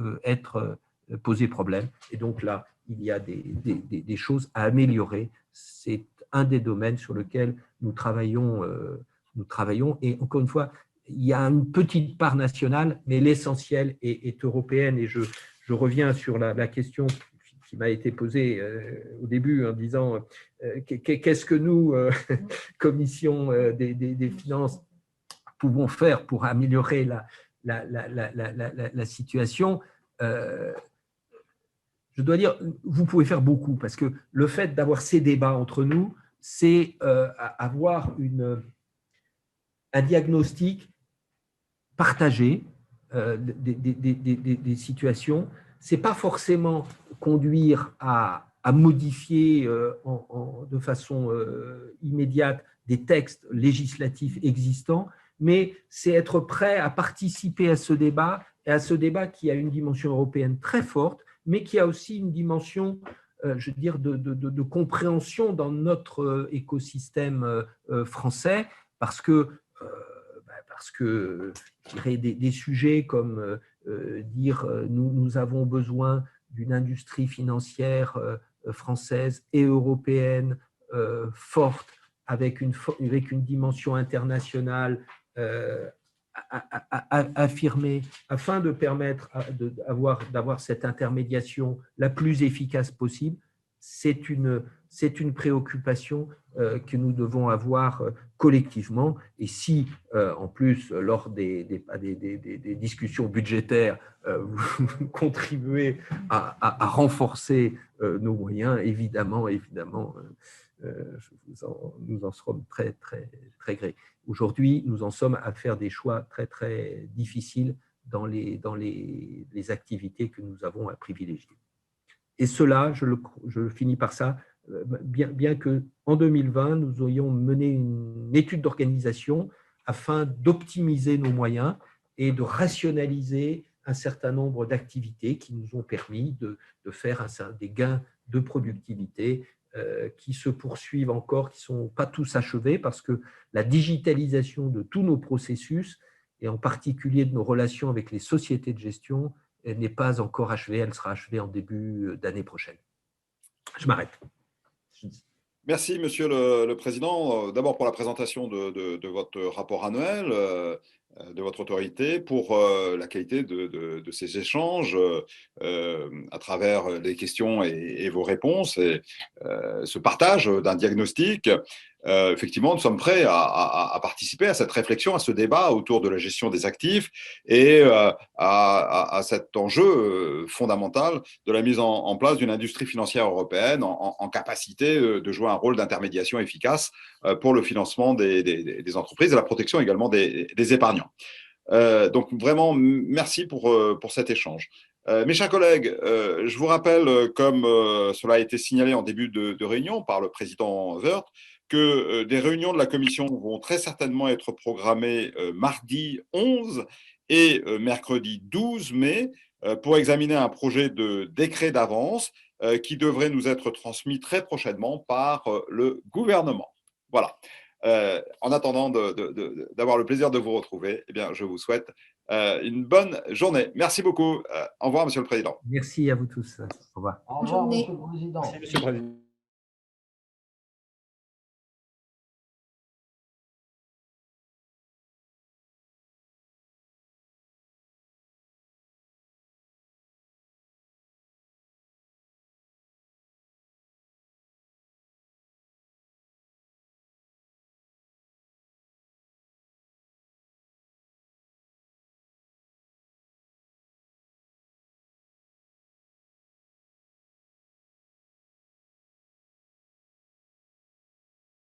poser problème. Et donc là, il y a des choses à améliorer. C'est un des domaines sur lequel nous travaillons. Et encore une fois, il y a une petite part nationale, mais l'essentiel est européenne. Et je reviens sur la question qui m'a été posée au début en disant qu'est-ce que nous, commission des finances, pouvons faire pour améliorer la situation. Je dois dire, vous pouvez faire beaucoup, parce que le fait d'avoir ces débats entre nous, c'est avoir un diagnostic partagé des situations. Ce n'est pas forcément conduire à modifier de façon immédiate des textes législatifs existants, mais c'est être prêt à participer à ce débat, et à ce débat qui a une dimension européenne très forte, mais qui a aussi une dimension, je veux dire, de compréhension dans notre écosystème français, parce que je dirais, des sujets comme dire nous avons besoin d'une industrie financière française et européenne forte, avec une dimension internationale affirmée, afin de permettre d'avoir cette intermédiation la plus efficace possible. C'est une préoccupation que nous devons avoir collectivement. Et si, en plus, lors des discussions budgétaires, vous contribuez à renforcer nos moyens, évidemment, nous en serons très, très, très grés. Aujourd'hui, nous en sommes à faire des choix très, très difficiles dans les activités que nous avons à privilégier. Et cela, je finis par ça, bien qu'en 2020, nous ayons mené une étude d'organisation afin d'optimiser nos moyens et de rationaliser un certain nombre d'activités qui nous ont permis de faire des gains de productivité qui se poursuivent encore, qui ne sont pas tous achevés, parce que la digitalisation de tous nos processus, et en particulier de nos relations avec les sociétés de gestion, n'est pas encore achevée. Elle sera achevée en début d'année prochaine. Je m'arrête. Merci, Monsieur le Président. D'abord pour la présentation de votre rapport annuel, de votre autorité, pour la qualité de ces échanges à travers les questions et vos réponses, et ce partage d'un diagnostic. Effectivement, nous sommes prêts à participer à cette réflexion, à ce débat autour de la gestion des actifs et à cet enjeu fondamental de la mise en place d'une industrie financière européenne en capacité de jouer un rôle d'intermédiation efficace pour le financement des entreprises et la protection également des épargnants. Donc vraiment, merci pour cet échange. Mes chers collègues, je vous rappelle, comme cela a été signalé en début de réunion par le président Woerth, que des réunions de la commission vont très certainement être programmées mardi 11 et mercredi 12 mai pour examiner un projet de décret d'avance qui devrait nous être transmis très prochainement par le gouvernement. Voilà. En attendant d'avoir le plaisir de vous retrouver, eh bien, je vous souhaite une bonne journée. Merci beaucoup. Au revoir, Monsieur le Président. Merci à vous tous. Au revoir. Au revoir, Monsieur le Président. Merci, Monsieur le Président.